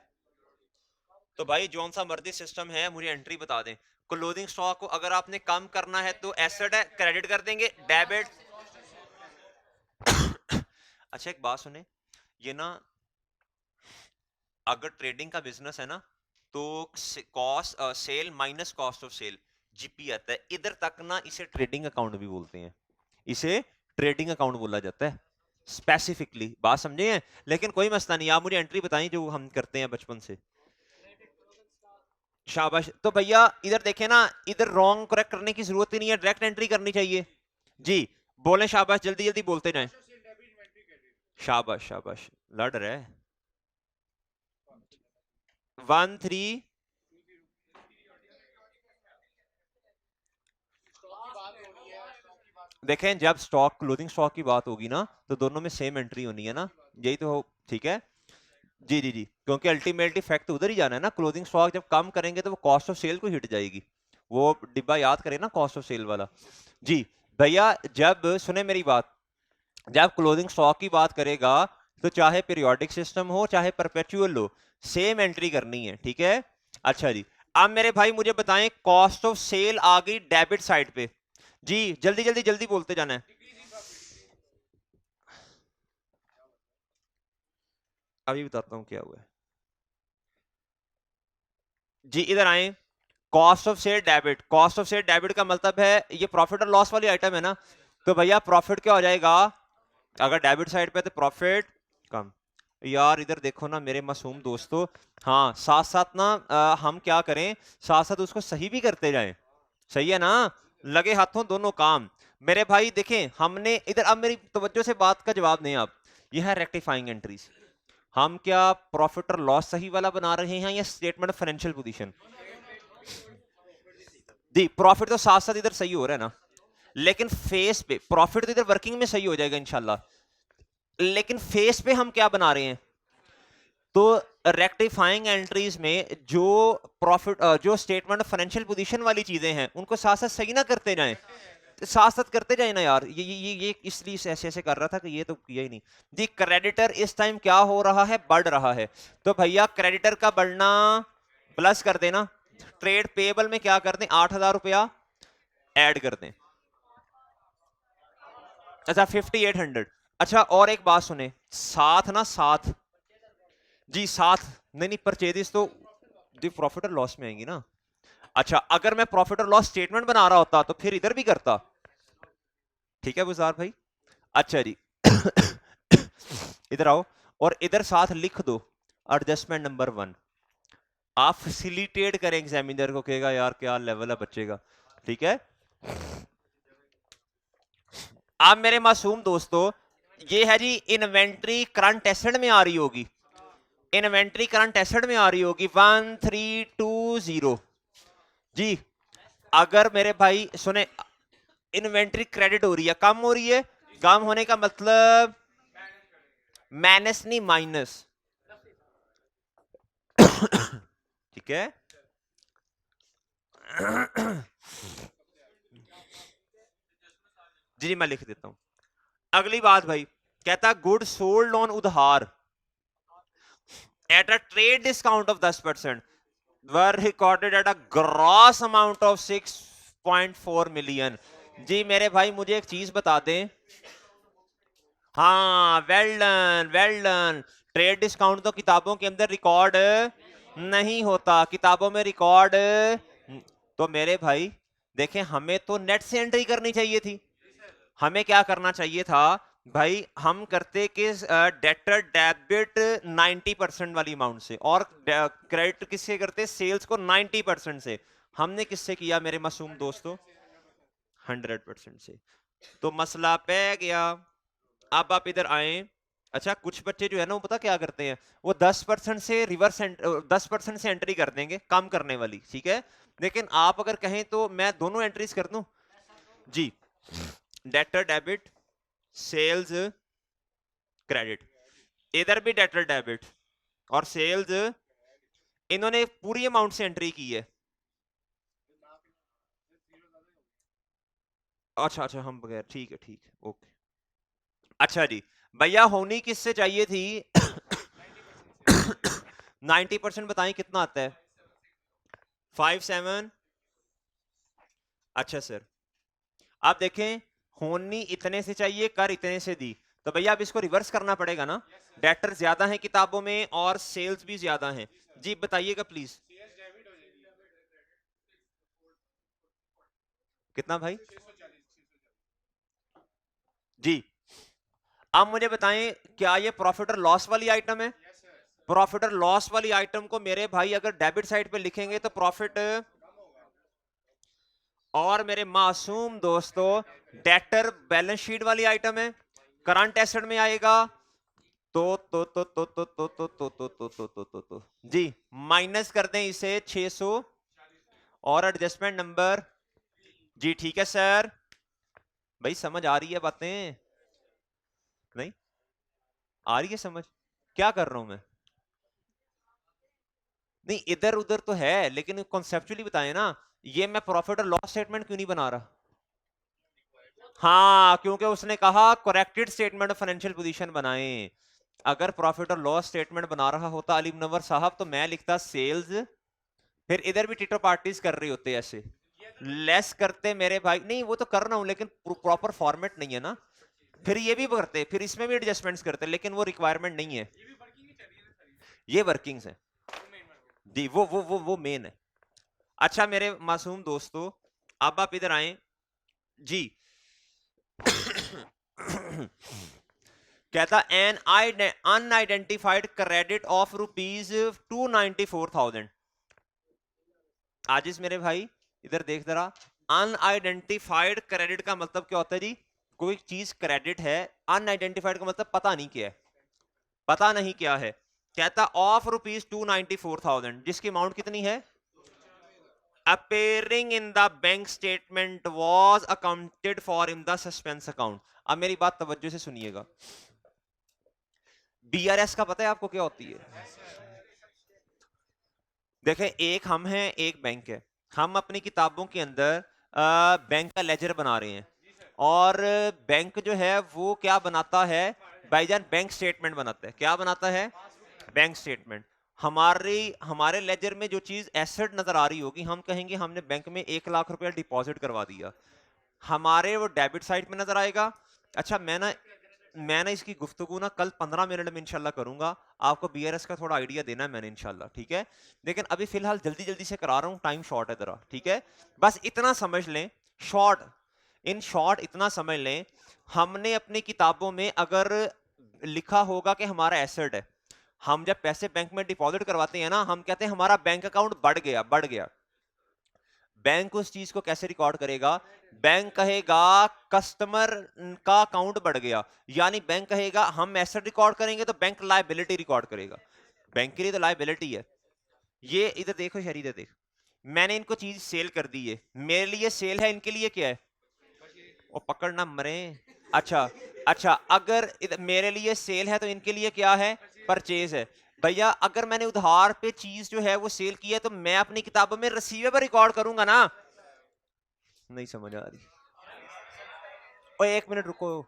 तो भाई जौन सा मर्जी सिस्टम है, मुझे एंट्री बता दें। क्लोजिंग स्टॉक को अगर आपने कम करना है तो एसेट है, क्रेडिट कर देंगे, डेबिट। अच्छा एक बात सुने, ये ना अगर ट्रेडिंग का बिजनेस है ना, तो cost sale minus cost of sale GP आता है। इधर तक ना इसे ट्रेडिंग अकाउंट भी बोलते हैं, इसे ट्रेडिंग अकाउंट बोला जाता है स्पेसिफिकली। बात समझे हैं? लेकिन कोई मसला नहीं, आप मुझे एंट्री बताएं जो हम करते हैं बचपन से। शाबाश। तो भैया इधर देखें ना, इधर रॉन्ग करेक्ट करने की जरूरत ही नहीं है, डायरेक्ट एंट्री करनी चाहिए। जी बोलें, शाबाश, जल्दी जल्दी बोलते जाएं। शाबाश शाबाश, लड़ रहे। 13। देखें जब स्टॉक, क्लोजिंग स्टॉक की बात होगी ना, तो दोनों में सेम एंट्री होनी है ना, यही तो हो, ठीक है। जी जी जी, क्योंकि अल्टीमेटली फैक्ट उधर ही जाना है ना, क्लोजिंग स्टॉक जब कम करेंगे तो वो कॉस्ट ऑफ सेल को हिट जाएगी। वो डिब्बा याद करें ना, कॉस्ट ऑफ सेल वाला। जी भैया, जब सुने मेरी बात, जब क्लोजिंग स्टॉक की बात करेगा तो चाहे पीरियोडिक सिस्टम हो चाहे परपेचुअल हो, सेम एंट्री करनी है, ठीक है। अच्छा जी, अब मेरे भाई मुझे बताएं, कॉस्ट ऑफ सेल आ गई डेबिट साइड पे। जी जल्दी जल्दी जल्दी बोलते जाना है। अभी बताता हूं क्या हुआ है। जी इधर आए, cost of sale debit, cost of sale debit का मतलब है ये प्रॉफिट और लॉस वाली आइटम है ना, तो भैया प्रॉफिट क्या हो जाएगा, अगर डेबिट साइड पे तो प्रॉफिट कम। यार इधर देखो ना मेरे मासूम दोस्तों, हाँ साथ साथ ना हम क्या करें, साथ साथ उसको सही भी करते जाएं, सही है ना, लगे हाथों दोनों काम। मेरे भाई देखें, हमने इधर, अब मेरी तवज्जो से बात का जवाब दें आप, यह है रेक्टिफाइंग एंट्रीज। हम क्या प्रॉफिट और लॉस सही वाला बना रहे हैं या statement of financial position? The profit तो साथ साथ इधर सही हो रहा है ना, लेकिन फेस पे प्रॉफिट तो इधर वर्किंग में सही हो जाएगा इंशाल्लाह, लेकिन फेस पे हम क्या बना रहे हैं, तो रेक्टिफाइंग एंट्रीज में जो प्रॉफिट, जो स्टेटमेंट ऑफ फाइनेंशियल पोजीशन वाली चीजें हैं उनको साथ साथ सही ना करते जाएं, साथ साथ करते जाए ना यार, ये इसलिए ऐसे ऐसे कर रहा था कि ये तो किया ही नहीं। जी क्रेडिटर इस टाइम क्या हो रहा है, बढ़ रहा है, तो भैया क्रेडिटर का बढ़ना प्लस कर देना, ट्रेड पेबल में क्या कर दें, 8,000 रुपया ऐड कर दें। अच्छा 5,800। अच्छा और एक बात सुने, साथ ना साथ, जी साथ, नहीं नहीं परचेजेस तो जी प्रॉफिट और लॉस में आएंगी ना। अच्छा अगर मैं प्रॉफिट और लॉस स्टेटमेंट बना रहा होता तो फिर इधर भी करता, ठीक है बुजार भाई। अच्छा जी इधर आओ, और इधर साथ लिख दो एडजस्टमेंट नंबर 1। आप फैसिलिटेट करें एग्जामिनर को, कहेगा यार क्या लेवल है बच्चे का, ठीक है। आप मेरे मासूम दोस्तों, ये है जी इन्वेंट्री करंट एसेट में आ रही होगी, इन्वेंट्री करंट एसेट में आ रही होगी 1320। जी अगर मेरे भाई सुने, इन्वेंट्री क्रेडिट हो रही है, कम हो रही है, कम होने का मतलब माइनस नहीं माइनस, ठीक है। जी जी मैं लिख देता हूं। अगली बात भाई, कहता गुड सोल्ड ऑन उधार at a trade discount of 10% were recorded at a gross amount of 6.4 million. जी मेरे भाई मुझे एक चीज बता दें, हाँ well done well done, trade discount तो किताबों के अंदर रिकॉर्ड नहीं होता, किताबों में रिकॉर्ड, तो मेरे भाई देखें, हमें तो नेट से एंट्री करनी चाहिए थी, हमें क्या करना चाहिए था भाई, हम करते कि डेटर डेबिट 90% वाली अमाउंट से, और क्रेडिट किससे करते, सेल्स को 90% से। हमने किससे किया मेरे मासूम दोस्तों, 100% से। तो मसला पे गया। अब आप इधर आए, अच्छा कुछ बच्चे जो है ना वो पता क्या करते हैं, वो 10% से रिवर्स 10% से एंट्री कर देंगे कम करने वाली, ठीक है। लेकिन आप अगर कहें तो मैं दोनों एंट्रीज कर दूं, जी डेटर डेबिट, सेल्स क्रेडिट, इधर भी डेटर डेबिट और सेल्स, इन्होंने पूरी अमाउंट से एंट्री की है। अच्छा अच्छा हम बगैर, ठीक है ठीक है ओके। अच्छा जी भैया होनी किससे चाहिए थी 90% बताएं कितना आता है, 5,7। अच्छा सर, आप देखें, होनी इतने से चाहिए, कर इतने से दी, तो भैया अब इसको रिवर्स करना पड़ेगा ना, डेटर ज्यादा है किताबों में और सेल्स भी ज्यादा है। जी बताइएगा प्लीज, कितना भाई, जी अब मुझे बताएं क्या ये प्रॉफिट और लॉस वाली आइटम है, प्रॉफिट और लॉस वाली आइटम को मेरे भाई अगर डेबिट साइड पे लिखेंगे तो प्रॉफिट, और मेरे मासूम दोस्तों डेटर बैलेंस शीट वाली आइटम है, करंट एसेट में आएगा तो जी माइनस कर दें इसे 600 और एडजस्टमेंट नंबर। जी ठीक है सर, भाई समझ आ रही है बातें? नहीं आ रही है समझ? क्या कर रहा हूं मैं? नहीं इधर उधर तो है लेकिन कॉन्सेप्चुअली बताए ना। ये मैं प्रॉफिट और लॉस स्टेटमेंट क्यों नहीं बना रहा? हाँ क्योंकि उसने कहा corrected statement of financial position बनाएं। अगर प्रॉफिट और लॉस स्टेटमेंट बना रहा होता अली मुनव्वर साहब तो मैं लिखता सेल्स, फिर इधर भी टिटो पार्टीज कर रही होते ऐसे लेस करते मेरे भाई। नहीं वो तो कर रहा हूं लेकिन प्रॉपर फॉर्मेट नहीं है ना। फिर ये भी करते, फिर इसमें भी एडजस्टमेंट्स करते, लेकिन वो रिक्वायरमेंट नहीं है। ये वर्किंग्स है जी, वो मेन है। अच्छा मेरे मासूम दोस्तों अब आप इधर आए जी। कहता एन अनआइडेंटिफाइड क्रेडिट ऑफ ₹294,000। आजिज मेरे भाई इधर देख जरा, अनआइडेंटिफाइड क्रेडिट का मतलब क्या होता है जी? कोई चीज क्रेडिट है, अनआइडेंटिफाइड का मतलब पता नहीं क्या है, पता नहीं क्या है। कहता ऑफ ₹294,000 जिसकी अमाउंट कितनी है? appearing in the bank statement was accounted for in the suspense account। अब मेरी बात तवज्जो से सुनिएगा। बीआरएस का पता है आपको क्या होती है? देखें एक हम हैं एक बैंक है, हम अपनी किताबों के अंदर बैंक का लेजर बना रहे हैं, और बैंक जो है वो क्या बनाता है भाईजान? बैंक स्टेटमेंट बनाता है। क्या बनाता है? Bank statement. हमारे लेजर में जो चीज एसेट नजर आ रही होगी हम कहेंगे हमने बैंक में 1 लाख रुपया डिपॉजिट करवा दिया, हमारे वो डेबिट साइड में नजर आएगा। अच्छा मैं ना इसकी गुफ्तगू ना कल 15 मिनट में इंशाल्लाह करूंगा, आपको बीआरएस का थोड़ा आइडिया देना है मैंने इंशाल्लाह, ठीक है? लेकिन अभी फिलहाल जल्दी जल्दी से करा रहा हूं, टाइम शॉर्ट है जरा, ठीक है? बस इतना समझ लें, शॉर्ट इन शॉर्ट इतना समझ लें, हमने अपनी किताबों में अगर लिखा होगा कि हमारा एसेट है, हम जब पैसे बैंक में डिपॉजिट करवाते हैं ना हम कहते हैं हमारा बैंक अकाउंट बढ़ गया, बढ़ गया। बैंक उस चीज को कैसे रिकॉर्ड करेगा? बैंक कहेगा कस्टमर का अकाउंट बढ़ गया, यानी बैंक कहेगा हम एसेट रिकॉर्ड करेंगे तो बैंक लायबिलिटी रिकॉर्ड करेगा। बैंक के लिए तो लायबिलिटी है। ये इधर देखो शहरी, इधर देख, मैंने इनको चीज सेल कर दी है, मेरे लिए सेल है, इनके लिए क्या है? वो पकड़ना मरे। अच्छा अच्छा, अगर मेरे लिए सेल है तो इनके लिए क्या है? परचेज है। भैया अगर मैंने उधार पे चीज जो है वो सेल की है तो मैं अपनी किताबों में रिसीवेबल रिकॉर्ड करूंगा ना? नहीं समझ आ रही? ओ एक मिनट रुको,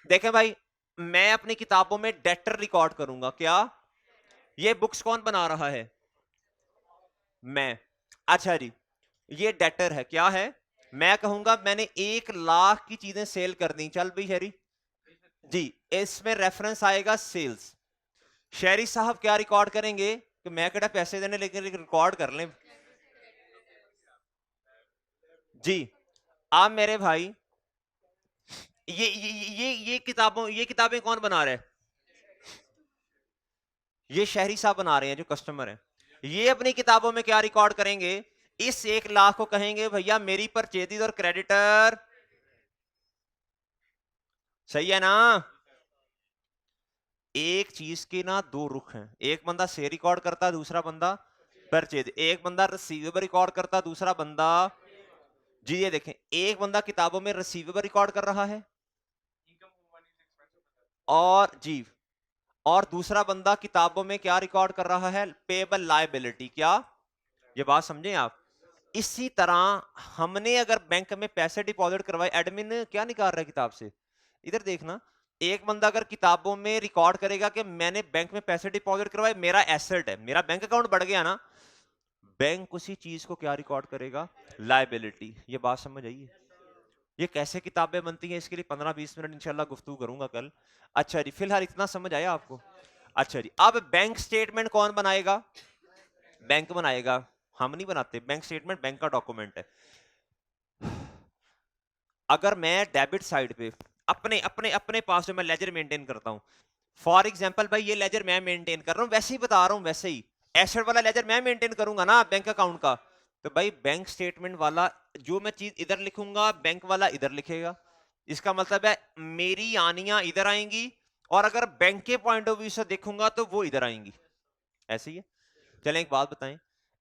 देखें भाई, मैं अपनी किताबों में डेटर रिकॉर्ड करूंगा। क्या ये बुक्स कौन बना रहा है? मैं। अच्छा जी, ये डेटर है, क्या है? मैं कहूंगा मैंने 1 लाख की चीजें सेल कर दी, चल भाई शहरी जी, इसमें रेफरेंस आएगा सेल्स। शहरी साहब क्या रिकॉर्ड करेंगे कि मैं केड़ा पैसे देने, लेकिन रिकॉर्ड कर लें जी। आप मेरे भाई ये किताबें कौन बना रहे हैं? ये शहरी साहब बना रहे हैं जो कस्टमर है। ये अपनी किताबों में क्या रिकॉर्ड करेंगे? इस 1 लाख को कहेंगे भैया मेरी परचेजिज और क्रेडिटर। सही है ना? एक चीज के ना दो रुख हैं, एक बंदा से रिकॉर्ड करता है, दूसरा बंदा परचेज। एक बंदा रिसीवेबल रिकॉर्ड करता है, दूसरा बंदा जी, ये देखें, एक बंदा किताबों में रिसीवेबल रिकॉर्ड कर रहा है और जी, और दूसरा बंदा किताबों में क्या रिकॉर्ड कर रहा है? Payable liability. क्या ये बात समझें आप? इसी तरह हमने अगर बैंक में पैसे डिपॉजिट करवाए, एडमिन क्या निकाल रहा है किताब से? इधर देखना, एक बंदा अगर किताबों में रिकॉर्ड करेगा कि मैंने बैंक में पैसे डिपॉजिट करवाए, मेरा एसेट है, मेरा बैंक अकाउंट बढ़ गया ना, बैंक उसी चीज को क्या रिकॉर्ड करेगा? लायबिलिटी। ये बात समझ आई है? ये कैसे किताबें बनती हैं इसके लिए 15-20 मिनट इंशाल्लाह गुफ्तगू करूंगा कल। अच्छा जी, फिलहाल इतना समझ आया आपको? अच्छा जी, अब बैंक स्टेटमेंट कौन बनाएगा? बैंक बनाएगा, हम नहीं बनाते। बैंक स्टेटमेंट बैंक का डॉक्यूमेंट है। अगर मैं डेबिट साइड पे अपने अपने अपने पास जो मैं लेजर मेंटेन करता हूं, फॉर एग्जाम्पल भाई ये लेजर मैं मेंटेन कर रहा हूं, वैसे ही बता रहा हूं, वैसे ही एसेट वाला लेजर मैं मेंटेन करूंगा ना बैंक अकाउंट का, तो भाई बैंक स्टेटमेंट वाला जो मैं चीज इधर लिखूंगा बैंक वाला इधर लिखेगा। इसका मतलब है मेरी आनियां इधर आएंगी और अगर बैंक के पॉइंट ऑफ व्यू से देखूंगा तो वो इधर आएंगी। ऐसे ही है। चलें एक बात बताएं,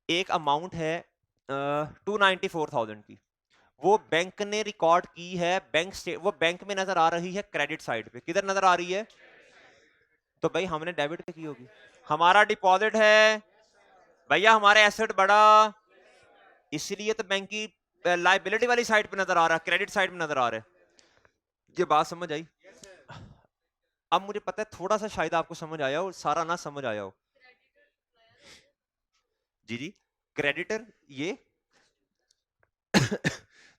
एक अमाउंट है 294,000 की, वो बैंक ने रिकॉर्ड की है बैंक स्टेट, वो बैंक में नजर आ रही है क्रेडिट साइड पे, किधर नजर आ रही है, तो भाई हमने डेबिट पे की होगी, हमारा डिपॉजिट है भैया, हमारे एसेट बढ़ा, इसलिए तो बैंक की लाइबिलिटी वाली साइड पे नजर आ रहा है, क्रेडिट साइड में नजर आ रहा है। ये बात समझ आई? अब मुझे पता है थोड़ा सा शायद आपको समझ आया हो, सारा ना समझ आया हो। जी जी, क्रेडिटर ये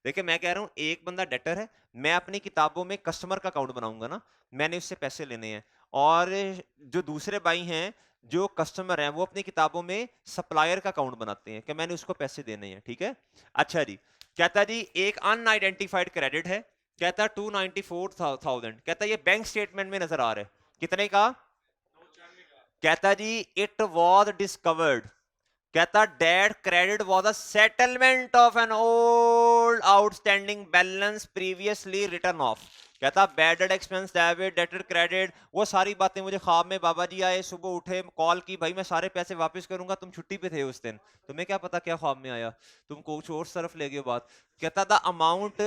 देखिए मैं कह रहा हूं एक बंदा डेटर है, मैं अपनी किताबों में कस्टमर का अकाउंट बनाऊंगा ना, मैंने उससे पैसे लेने हैं, और जो दूसरे भाई हैं जो कस्टमर हैं वो अपनी किताबों में सप्लायर का अकाउंट बनाते हैं कि मैंने उसको पैसे देने हैं, ठीक है। अच्छा जी, कहता जी एक अनआइडेंटिफाइड क्रेडिट है, कहता 294,000, कहता ये बैंक स्टेटमेंट में नजर आ रहा है, कितने का, कहता जी इट वॉज डिस्कवर्ड, कहता debt credit was a settlement of an old outstanding balance previously return off, कहता bad debt expense debit dated credit, वो सारी बातें मुझे ख्वाब में बाबा जी आए, सुबह उठे कॉल की भाई मैं सारे पैसे वापस करूंगा, तुम छुट्टी पे थे उस दिन, तुम्हें क्या पता क्या ख्वाब में आया, तुम कुछ और तरफ ले गए बात। कहता द अमाउंट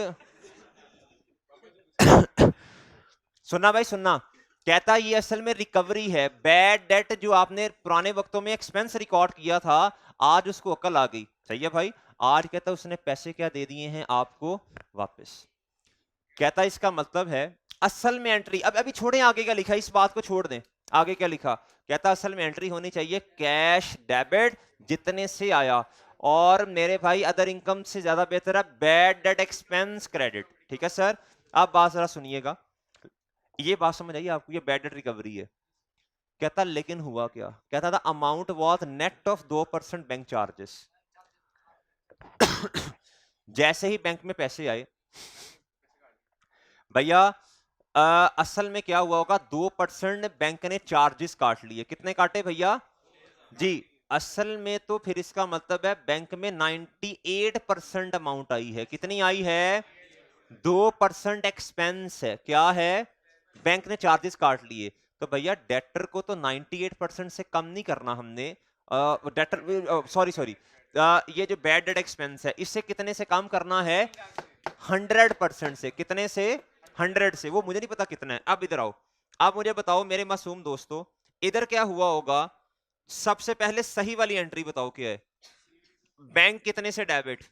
सुनना भाई सुनना, कहता ये असल में रिकवरी है, बैड डेट जो आपने पुराने वक्तों में एक्सपेंस रिकॉर्ड किया था आज उसको अकल आ गई, सही है भाई, आज कहता उसने पैसे क्या दे दिए हैं आपको वापस। कहता इसका मतलब है असल में एंट्री, अब अभी छोड़ें आगे क्या लिखा, इस बात को छोड़ दें, आगे क्या लिखा, कहता असल में एंट्री होनी चाहिए कैश डेबिट जितने से आया, और मेरे भाई अदर इनकम से ज्यादा बेहतर है बैड डेट एक्सपेंस क्रेडिट, ठीक है सर। अब बात जरा सुनिएगा, ये बात समझ आई आपको, ये बैड डेट रिकवरी है। कहता लेकिन हुआ क्या, कहता था amount was net of 2% bank charges जैसे ही बैंक में पैसे आए भैया असल में क्या हुआ होगा, 2% बैंक ने चार्जेस काट लिए, कितने काटे भैया जी, असल में तो फिर इसका मतलब है बैंक में 98% अमाउंट आई है, कितनी आई है, 2% एक्सपेंस है, क्या है, बैंक ने चार्जेस काट लिए, तो भैया डेटर को तो 98% से कम नहीं करना हमने, डेटर सॉरी ये जो बैड डेट एक्सपेंस है इससे कितने से कम करना है, 100% से, कितने से, 100 से, वो मुझे नहीं पता कितना है। अब इधर आओ, आप मुझे बताओ मेरे मासूम दोस्तों, इधर क्या हुआ होगा, सबसे पहले सही वाली एंट्री बताओ क्या है, बैंक कितने से डेबिट,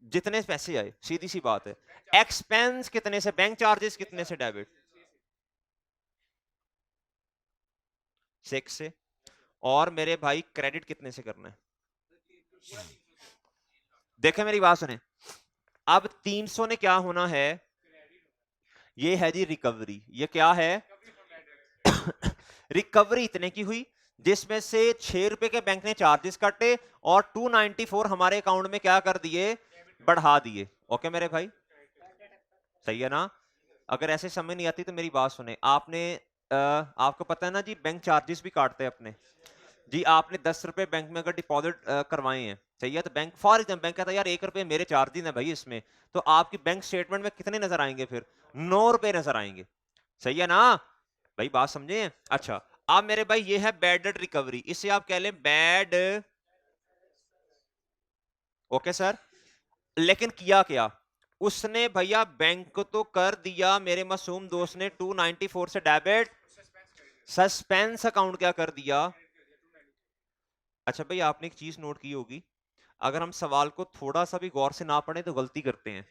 जितने पैसे आए, सीधी सी बात है, एक्सपेंस कितने से, बैंक चार्जेस कितने से डेबिट, 6 से, और मेरे भाई क्रेडिट कितने से करना है, देखे मेरी बात सुने, अब 300 ने क्या होना है, ये है जी रिकवरी, ये क्या है रिकवरी इतने की हुई जिसमें से 6 रुपए के बैंक ने चार्जेस काटे और 294 हमारे अकाउंट में क्या कर दिए, बढ़ा दिए। ओके मेरे भाई, सही है ना। अगर ऐसे समझ नहीं आती तो मेरी बात सुने, आपने आपको पता है ना जी बैंक चार्जेस भी काटते हैं अपने जी, आपने 10 रुपए बैंक में अगर डिपॉजिट करवाए हैं, सही है, तो बैंक फॉर एग्जाम्पल बैंक कहता है यार 1 रुपए मेरे चार्जेस हैं भाई इसमें, तो आपकी बैंक स्टेटमेंट में कितने नजर आएंगे, फिर 9 रुपए नजर आएंगे, सही है ना भाई, बात समझे। अच्छा अब मेरे भाई ये है बैड डेट रिकवरी, इसे आप कह लें बैड, ओके सर, लेकिन किया क्या उसने भैया, बैंक को तो कर दिया मेरे मासूम दोस्त ने 294 से डेबिट, सस्पेंस अकाउंट क्या कर दिया। अच्छा भाई आपने एक चीज नोट की होगी, अगर हम सवाल को थोड़ा सा भी गौर से ना पढ़े तो गलती करते हैं,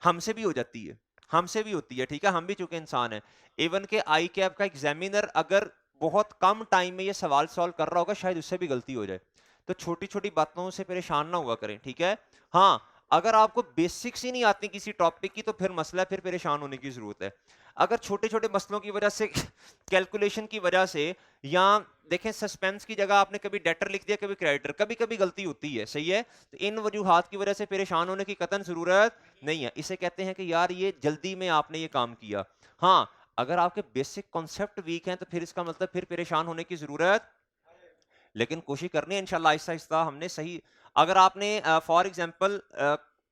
हमसे भी हो जाती है, हमसे भी होती है, ठीक है, हम भी चूंकि इंसान है, इवन के आई कैप का एग्जामिनर अगर बहुत कम टाइम में ये सवाल सॉल्व कर रहा होगा शायद उससे भी गलती हो जाए, तो छोटी छोटी बातों से परेशान ना हुआ करें, ठीक है। हाँ अगर आपको बेसिक्स ही नहीं आती किसी टॉपिक की तो फिर मसला है, फिर परेशान होने की जरूरत है। अगर छोटे छोटे मसलों की वजह से कैलकुलेशन की वजह से, या देखें सस्पेंस की जगह आपने कभी डेटर लिख दिया कभी क्रेडिटर, कभी कभी गलती होती है, सही है, तो इन वजूहात की वजह से परेशान होने की कतई जरूरत नहीं है, इसे कहते हैं कि यार ये जल्दी में आपने ये काम किया। हाँ अगर आपके बेसिक कॉन्सेप्ट वीक हैं तो फिर इसका मतलब फिर परेशान होने की जरूरत, लेकिन कोशिश करनी है इंशाल्लाह आहिस्ता आहिस्ता हमने सही। अगर आपने फॉर एग्जांपल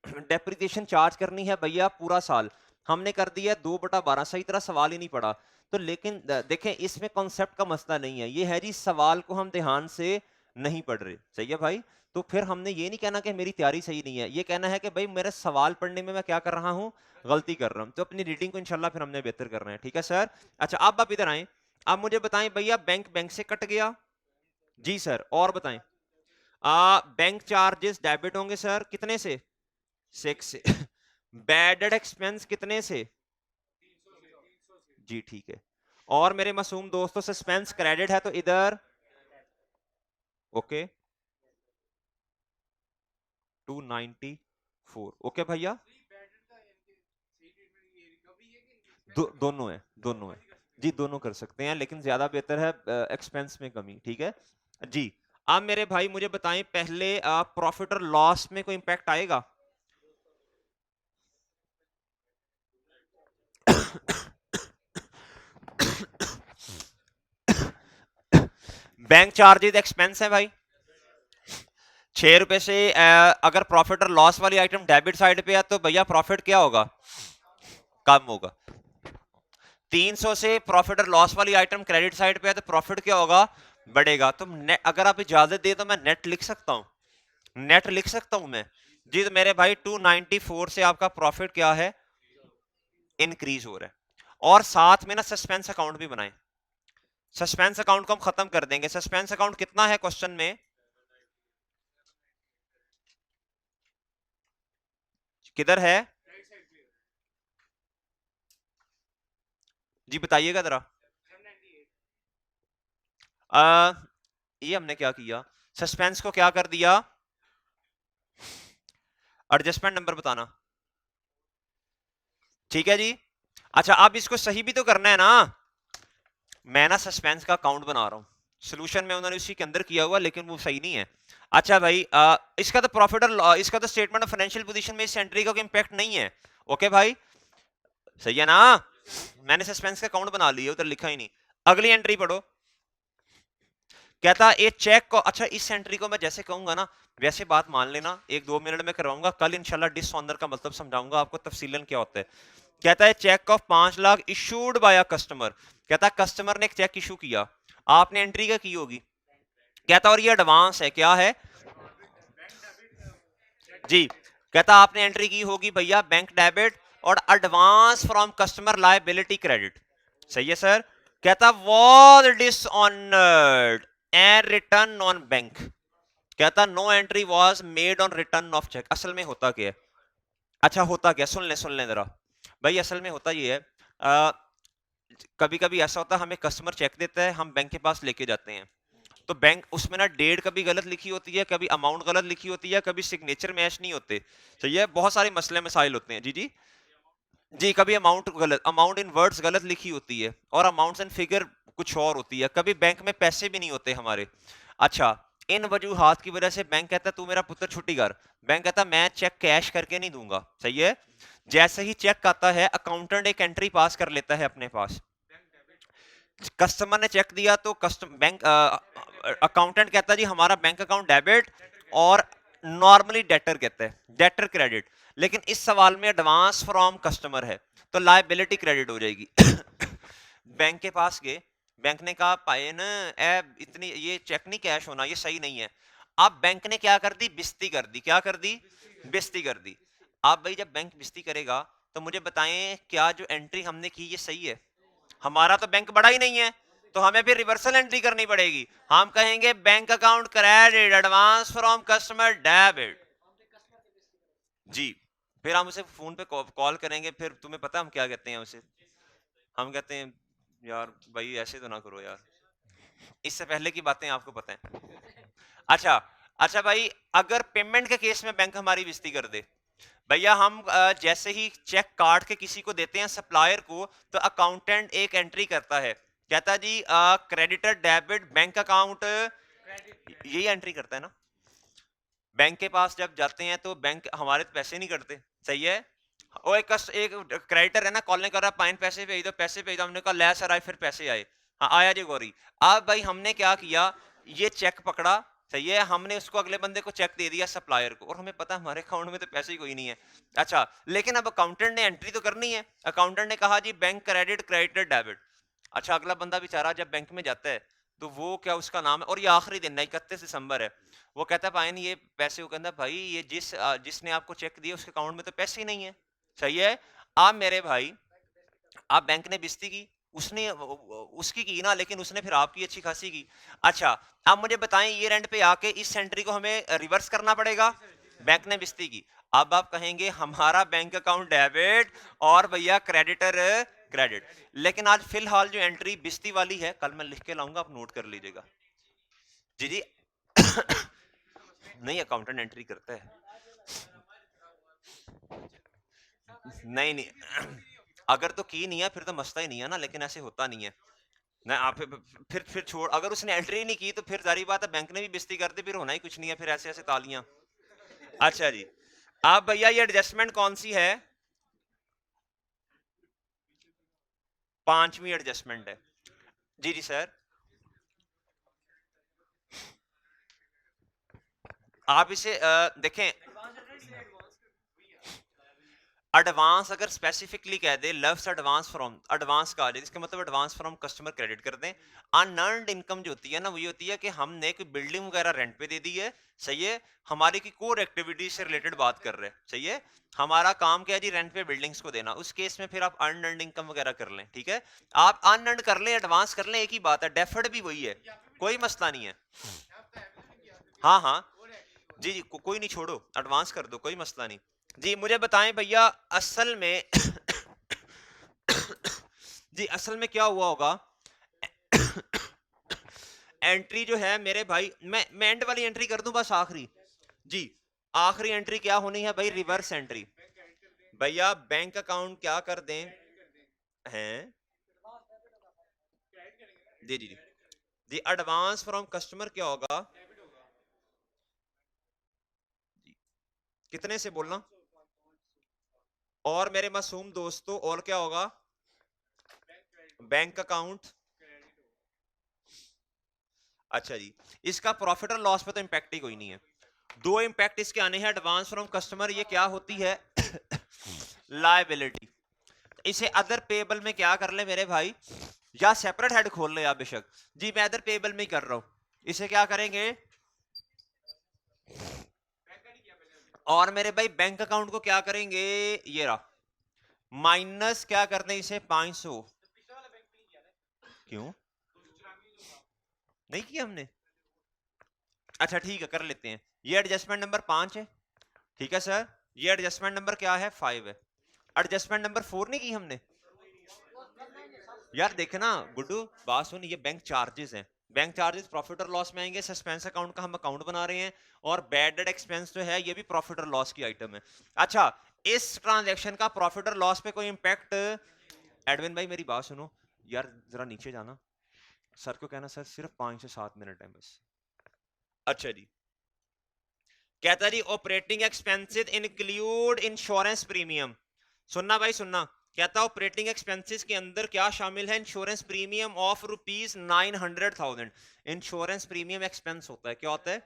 डेप्रिसिएशन चार्ज करनी है भैया पूरा साल, हमने कर दिया 2/12, सही तरह सवाल ही नहीं पड़ा तो, लेकिन देखें इसमें कॉन्सेप्ट का मसला नहीं है, ये है जी सवाल को हम ध्यान से नहीं पढ़ रहे, सही है भाई। तो फिर हमने ये नहीं कहना कि मेरी तैयारी सही नहीं है, ये कहना है कि भाई मेरे सवाल पढ़ने में मैं क्या कर रहा हूं, गलती कर रहा हूं, तो अपनी रीडिंग को इंशाल्लाह फिर हमने बेहतर करना है, ठीक है सर। अच्छा अब आप इधर आए, आप मुझे बताएं भैया बैंक से कट गया जी सर, और बताएं बैंक चार्जेस डेबिट होंगे सर, कितने से, 6 से बैड एक्सपेंस कितने से, जी ठीक है। और मेरे मासूम दोस्तों सस्पेंस क्रेडिट है तो इधर ओके 294, ओके भैया दोनों है, दोनों है जी, दोनों कर सकते हैं, लेकिन ज्यादा बेहतर है एक्सपेंस में कमी, ठीक है जी। अब मेरे भाई मुझे बताएं पहले प्रॉफिट और लॉस में कोई इंपैक्ट आएगा बैंक चार्जेस एक्सपेंस है भाई, 6 रुपए से अगर प्रॉफिट और लॉस वाली आइटम डेबिट साइड पे है तो भैया प्रॉफिट क्या होगा, कम होगा। 300 से प्रॉफिट और लॉस वाली आइटम क्रेडिट साइड पे है तो प्रॉफिट क्या होगा, बढ़ेगा। तो अगर आप इजाजत दे तो मैं नेट लिख सकता हूं, नेट लिख सकता हूं मैं जी। तो मेरे भाई 294 से आपका प्रॉफिट क्या है, इंक्रीज हो रहा है। और साथ में ना सस्पेंस अकाउंट भी बनाएं, सस्पेंस अकाउंट को हम खत्म कर देंगे। सस्पेंस अकाउंट कितना है क्वेश्चन में, किधर है जी बताइएगा जरा। ये हमने क्या किया, सस्पेंस को क्या कर दिया, एडजस्टमेंट नंबर बताना, ठीक है जी। अच्छा अब इसको सही भी तो करना है ना, मैं ना सस्पेंस का अकाउंट बना रहा हूं, सोल्यूशन में उन्होंने उसी के अंदर किया हुआ लेकिन वो सही नहीं है। अच्छा भाई इसका तो प्रॉफिट और इसका तो स्टेटमेंट ऑफ फाइनेंशियल पोजीशन में इस एंट्री का कोई इंपैक्ट नहीं है, ओके भाई सही है ना। मैंने सस्पेंस का अकाउंट बना लिया, उधर लिखा ही नहीं। अगली एंट्री पढ़ो, कहता ये चेक को, अच्छा इस एंट्री को मैं जैसे कहूंगा ना वैसे बात मान लेना, 1-2 मिनट में करवाऊंगा, कल इंशाल्लाह डिसऑनर का मतलब समझाऊंगा आपको तफसीलन क्या होता है। कहता है cheque of 5 lakh issued by a customer, कहता है कस्टमर ने एक चेक इशू किया, आपने एंट्री क्या की होगी, कहता और ये एडवांस है, क्या है जी, कहता आपने एंट्री की होगी भैया बैंक डेबिट और advance from customer liability credit, सही है सर। कहता was dishonoured and return on bank, कहता no entry was made on return of cheque. असल में होता क्या है, अच्छा होता क्या, सुन ले जरा भाई, असल में होता ये है कभी कभी ऐसा होता है हमें कस्टमर चेक देता है, हम बैंक के पास लेके जाते हैं, तो बैंक उसमें ना डेट कभी गलत लिखी होती है, कभी अमाउंट गलत लिखी होती है, कभी सिग्नेचर मैच नहीं होते, तो ये बहुत सारे मसले मसाइल होते हैं जी जी जी। कभी अमाउंट गलत, अमाउंट इन वर्ड्स गलत लिखी होती है और अमाउंट्स एंड फिगर कुछ और होती है, कभी बैंक में पैसे भी नहीं होते हमारे। अच्छा इन वजूहात की वजह से बैंक कहता है तू मेरा पुत्र छुट्टी कर, बैंक कहता मैं चेक कैश करके नहीं दूंगा, सही है। जैसे ही चेक आता है अकाउंटेंट एक एंट्री पास कर लेता है अपने पास, कस्टमर ने चेक दिया तो कस्टमर बैंक अकाउंटेंट कहता है जी हमारा बैंक अकाउंट डेबिट, और नॉर्मली डेटर कहते हैं डेटर क्रेडिट, लेकिन इस सवाल में एडवांस फ्रॉम कस्टमर है तो लायबिलिटी क्रेडिट हो जाएगी बैंक के पास गए, बैंक ने कहा पाए ना इतनी ये चेक नहीं कैश होना, ये सही नहीं है। अब बैंक ने क्या कर दी, बिस्ती कर दी, क्या कर दी, बिस्ती कर दी। अब भाई जब बैंक बिस्ती करेगा तो मुझे बताएं क्या जो एंट्री हमने की ये सही है, हमारा तो बैंक बड़ा ही नहीं है, तो हमें फिर रिवर्सल एंट्री करनी पड़ेगी, हम कहेंगे bank account credit advance from customer debit जी। फिर हम उसे फोन पे कॉल करेंगे, फिर तुम्हें पता हम क्या कहते हैं उसे, हम कहते हैं यार भाई ऐसे तो ना करो यार, इससे पहले की बातें आपको पता है। अच्छा अच्छा भाई अगर पेमेंट के केस में बैंक हमारी बेइज्जती कर दे, भैया हम जैसे ही चेक काट के किसी को देते हैं सप्लायर को, तो अकाउंटेंट एक एंट्री करता है, कहता जी क्रेडिटर डेबिट बैंक अकाउंट, यही एंट्री करता है ना। बैंक के पास जब जाते हैं तो बैंक हमारे पैसे नहीं कटते, सही है, वो एक क्रेडिटर है ना, कॉल कर रहा है, पाइन पैसे भेज दो, पैसे भेज दो। हमने कहा ले सर आए, फिर पैसे आए। हाँ आया जी गौरी। अब भाई हमने क्या किया, ये चेक पकड़ा, सही है, हमने उसको अगले बंदे को चेक दे दिया सप्लायर को, और हमें पता हमारे अकाउंट में तो पैसे ही कोई नहीं है। अच्छा, लेकिन अब अकाउंटेंट ने एंट्री तो करनी है। अकाउंटेंट ने कहा जी बैंक क्रेडिट, क्रेडिट डेबिट। अच्छा, अगला बंदा बेचारा जब बैंक में जाता है तो वो क्या उसका नाम है, और ये आखिरी दिन है, 31 दिसंबर है। वो कहता है भाई ये पैसे, वो कहता है भाई ये जिसने आपको चेक दिया उसके अकाउंट में तो पैसे ही नहीं है। सही है। आप मेरे भाई, आप बैंक ने बेइज्जती की, उसने उसकी की ना, लेकिन उसने फिर आपकी अच्छी खासी की। अच्छा, आप मुझे बताएं, ये रेंट पे आके इस एंट्री को हमें रिवर्स करना पड़ेगा। बैंक ने बेइज्जती की, अब आप कहेंगे हमारा बैंक अकाउंट डेबिट और भैया क्रेडिटर क्रेडिट। लेकिन आज फिलहाल जो एंट्री बेइज्जती वाली है, कल मैं लिख के लाऊंगा, आप नोट कर लीजिएगा। जी जी। नहीं, अकाउंटेंट एंट्री करता है। नहीं नहीं, अगर तो की नहीं है फिर तो मसला ही नहीं है ना, लेकिन ऐसे होता नहीं है ना। आप फिर छोड़, अगर उसने एंट्री नहीं की तो फिर जारी बात है बैंक ने भी बेइज्जती कर दी, फिर होना ही कुछ नहीं है, फिर ऐसे ऐसे तालियां। अच्छा जी, आप भैया ये एडजस्टमेंट कौन सी है? 5वीं एडजस्टमेंट है। जी जी सर। आप इसे देखें, एडवांस अगर स्पेसिफिकली कह दे, लव्स एडवांस फ्रॉम, एडवांस का इसका मतलब एडवांस फ्रॉम कस्टमर क्रेडिट कर दें। अनअर्न्ड इनकम जो होती है ना, वो ये होती है कि हमने कोई बिल्डिंग वगैरह रेंट पे दे दी है, सही है, हमारी की कोर एक्टिविटी से रिलेटेड बात कर रहे हैं, सही है, हमारा काम क्या है जी, रेंट पे बिल्डिंग्स को देना। उस केस में फिर आप अनअर्न्ड इनकम वगैरह कर लें, ठीक है, आप अनअर्न्ड कर लें, एडवांस कर लें, एक ही बात है, डेफर्ड भी वही है, कोई मसला नहीं है। हाँ हाँ, जी जी, कोई नहीं, छोड़ो, एडवांस कर दो, कोई मसला नहीं। जी मुझे बताएं भैया, असल में जी असल में क्या हुआ होगा, एंट्री जो है मेरे भाई, मैं एंड वाली एंट्री कर दूं बस, आखिरी। जी, आखिरी एंट्री क्या होनी है भाई, रिवर्स एंट्री। भैया बैंक अकाउंट क्या कर दें हैं, जी जी जी जी, एडवांस फ्रॉम कस्टमर क्या होगा जी, कितने से बोलना, और मेरे मासूम दोस्तों, और क्या होगा, बैंक अकाउंट। अच्छा जी, इसका प्रॉफिट और लॉस पे तो इंपैक्ट ही कोई नहीं है। दो इंपैक्ट इसके आने हैं, एडवांस फ्रॉम कस्टमर ये क्या होती है, लायबिलिटी। इसे अदर पेबल में क्या कर ले मेरे भाई, या सेपरेट हेड खोल ले आप बेशक। जी मैं अदर पेबल में ही कर रहा हूं, इसे क्या करेंगे, और मेरे भाई बैंक अकाउंट को क्या करेंगे, ये रहा, माइनस क्या करते हैं इसे 500। क्यों नहीं किया हमने, अच्छा ठीक है कर लेते हैं। ये एडजस्टमेंट नंबर 5 है, ठीक है सर, ये एडजस्टमेंट नंबर क्या है, 5 है। एडजस्टमेंट नंबर 4 नहीं की हमने। यार देखना गुड्डू, बात सुन, ये बैंक चार्जेस हैं, बैंक चार्जेस प्रॉफिट और लॉस में आएंगे, सस्पेंस अकाउंट का हम अकाउंट बना रहे हैं, और बैड डेट एक्सपेंस जो है ये भी प्रॉफिट और लॉस की आइटम है। अच्छा, इस ट्रांजैक्शन का प्रॉफिट और लॉस पे कोई इंपैक्ट, एडविन भाई मेरी बात सुनो, यार जरा नीचे जाना, सर को कहना सर सिर्फ 5 से 7 मिनट है बस। अच्छा जी, कहता जी operating expenses include insurance premium, सुनना भाई सुनना, कहता ऑपरेटिंग एक्सपेंसेस के अंदर क्या शामिल है, insurance premium of ₹900,000। Insurance premium expense होता है, क्या होता है,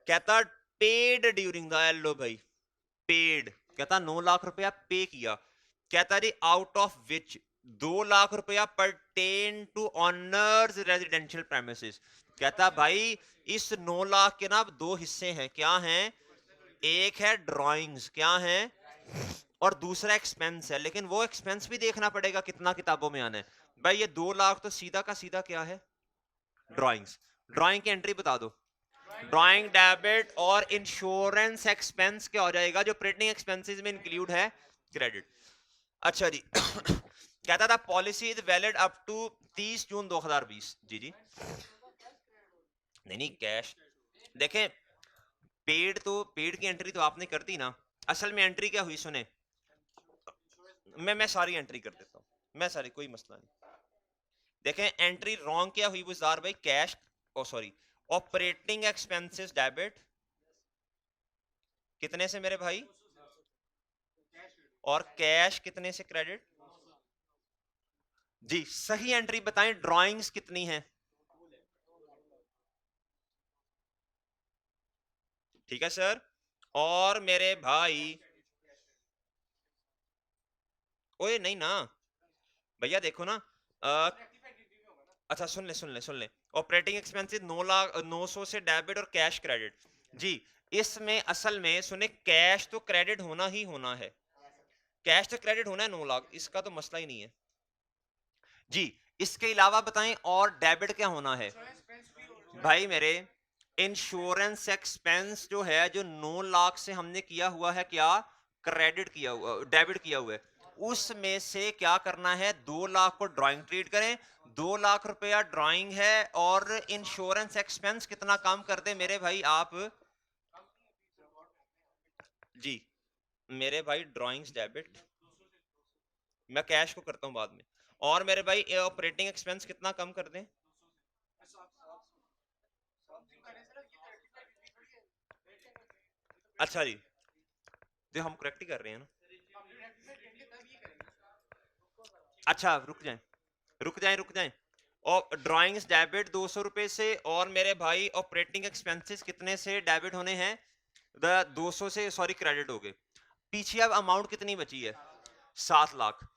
कहता पेड ड्यूरिंग द, लो भाई, पेड, कहता 9 लाख रुपया पे किया, कहता जी आउट ऑफ विच 2 लाख रुपया pertain to owner's residential premises. कहता भाई इस 9 लाख के ना दो हिस्से हैं, क्या हैं, एक है ड्राइंग्स, क्या है, और दूसरा एक्सपेंस है, लेकिन वो एक्सपेंस भी देखना पड़ेगा कितना किताबों में आना है। भाई ये 2 लाख तो सीधा का सीधा क्या है, ड्राइंग्स, ड्राइंग की एंट्री बता दो, ड्राइंग डेबिट, और इंश्योरेंस एक्सपेंस क्या हो जाएगा जो ऑपरेटिंग एक्सपेंसेस में इंक्लूड है, क्रेडिट। अच्छा जी, कहता था policy is valid up to 30 June 2020। जी जी, नहीं नहीं कैश, देखें, पेड की एंट्री तो आपने कर दी ना, असल में एंट्री क्या हुई सुने, मैं सारी एंट्री कर देता हूं, मैं सारी, कोई मसला नहीं। देखें एंट्री रॉन्ग क्या हुई बुजार भाई, कैश, ओ सॉरी, ऑपरेटिंग एक्सपेंसेस डेबिट, कितने से मेरे भाई, और कैश कितने से क्रेडिट? जी सही एंट्री बताएं, ड्राइंग्स कितनी हैं? ठीक है सर। और मेरे भाई, ओए नहीं ना भैया, देखो ना, अच्छा सुन ले। ऑपरेटिंग एक्सपेंसेस 900 से डेबिट और कैश क्रेडिट। जी इसमें असल में सुने, कैश तो क्रेडिट होना ही होना है, कैश तो क्रेडिट होना है 9 लाख, इसका तो मसला ही नहीं है जी। इसके अलावा बताएं और डेबिट क्या होना है भाई मेरे? इंश्योरेंस एक्सपेंस जो है, जो 9 लाख से हमने किया हुआ है, क्या क्रेडिट किया हुआ, डेबिट किया हुआ है, उसमें से क्या करना है, 2 लाख को ड्राइंग ट्रीट करें। 2 लाख रुपया ड्राइंग है, और इंश्योरेंस एक्सपेंस कितना काम कर दे मेरे भाई आप? जी मेरे भाई ड्राइंग्स डेबिट, मैं कैश को करता हूं बाद में। और मेरे भाई ऑपरेटिंग एक्सपेंस कितना कम कर दें? अच्छा जी, जो हम करेक्ट ही कर रहे हैं ना। अच्छा रुक जाएं। और ड्राइंग्स डेबिट 200 रुपए से, और मेरे भाई ऑपरेटिंग एक्सपेंसेस कितने से डेबिट होने हैं? 200 से, सॉरी, क्रेडिट हो गए। पीछे अब अमाउंट कितनी बची है? 7 लाख।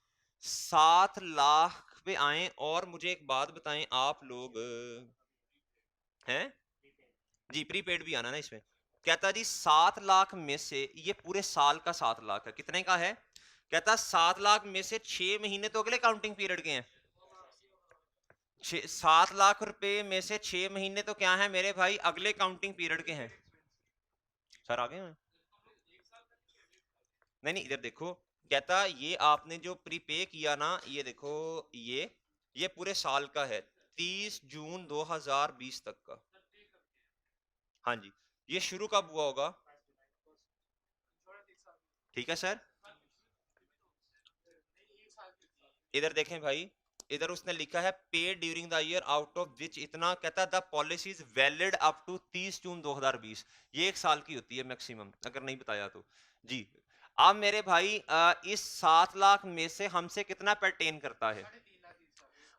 7 लाख पे आए, और मुझे एक बात बताएं आप लोग, हैं जी, प्रीपेड भी आना ना इसमें। कहता जी 7 लाख में से, ये पूरे साल का 7 लाख है, कितने का है? कहता 7 लाख में से 6 महीने तो अगले काउंटिंग पीरियड के हैं। 7 लाख रुपए में से 6 महीने तो क्या है मेरे भाई, अगले काउंटिंग पीरियड के हैं। सर आ गए हैं? नहीं इधर देखो, कहता ये आपने जो प्रीपे किया ना, ये देखो, ये पूरे साल का है, 30 जून 2020 तक का। हाँ जी, ये शुरू कब हुआ होगा? ठीक है सर। इधर देखें भाई, इधर उसने लिखा है paid during the year out of which इतना, कहता the policy is valid up to 30 June 2020। ये 1 साल की होती है मैक्सिमम, अगर नहीं बताया तो। जी अब मेरे भाई इस 7 लाख में से हमसे कितना पर्टेन करता है?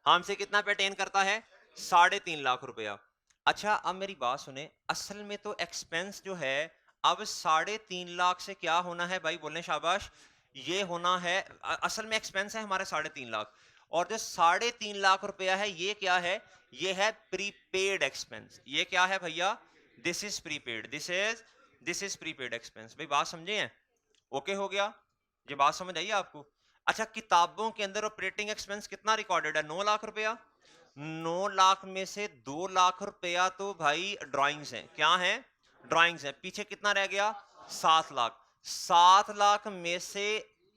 हमसे कितना पर्टेन करता है? 3.5 लाख रुपया। अच्छा अब मेरी बात सुने, असल में तो एक्सपेंस जो है, अब 3.5 लाख से क्या होना है भाई, बोलने शाबाश, ये होना है, असल में एक्सपेंस है हमारे 3.5 लाख, और जो 3.5 लाख रुपया है, ये क्या है? ये है प्रीपेड एक्सपेंस। ये क्या है भैया? This is prepaid, this is prepaid expense. भाई बात समझे हैं? ओके हो गया? ये बात समझ आई आपको? अच्छा किताबों के अंदर ऑपरेटिंग एक्सपेंस कितना रिकॉर्डेड है? 9 लाख रुपया। 9 लाख में से 2 लाख रुपया तो भाई ड्राइंग्स हैं, क्या है? ड्राइंग्स हैं। पीछे कितना रह गया? 7 लाख। 7 लाख में से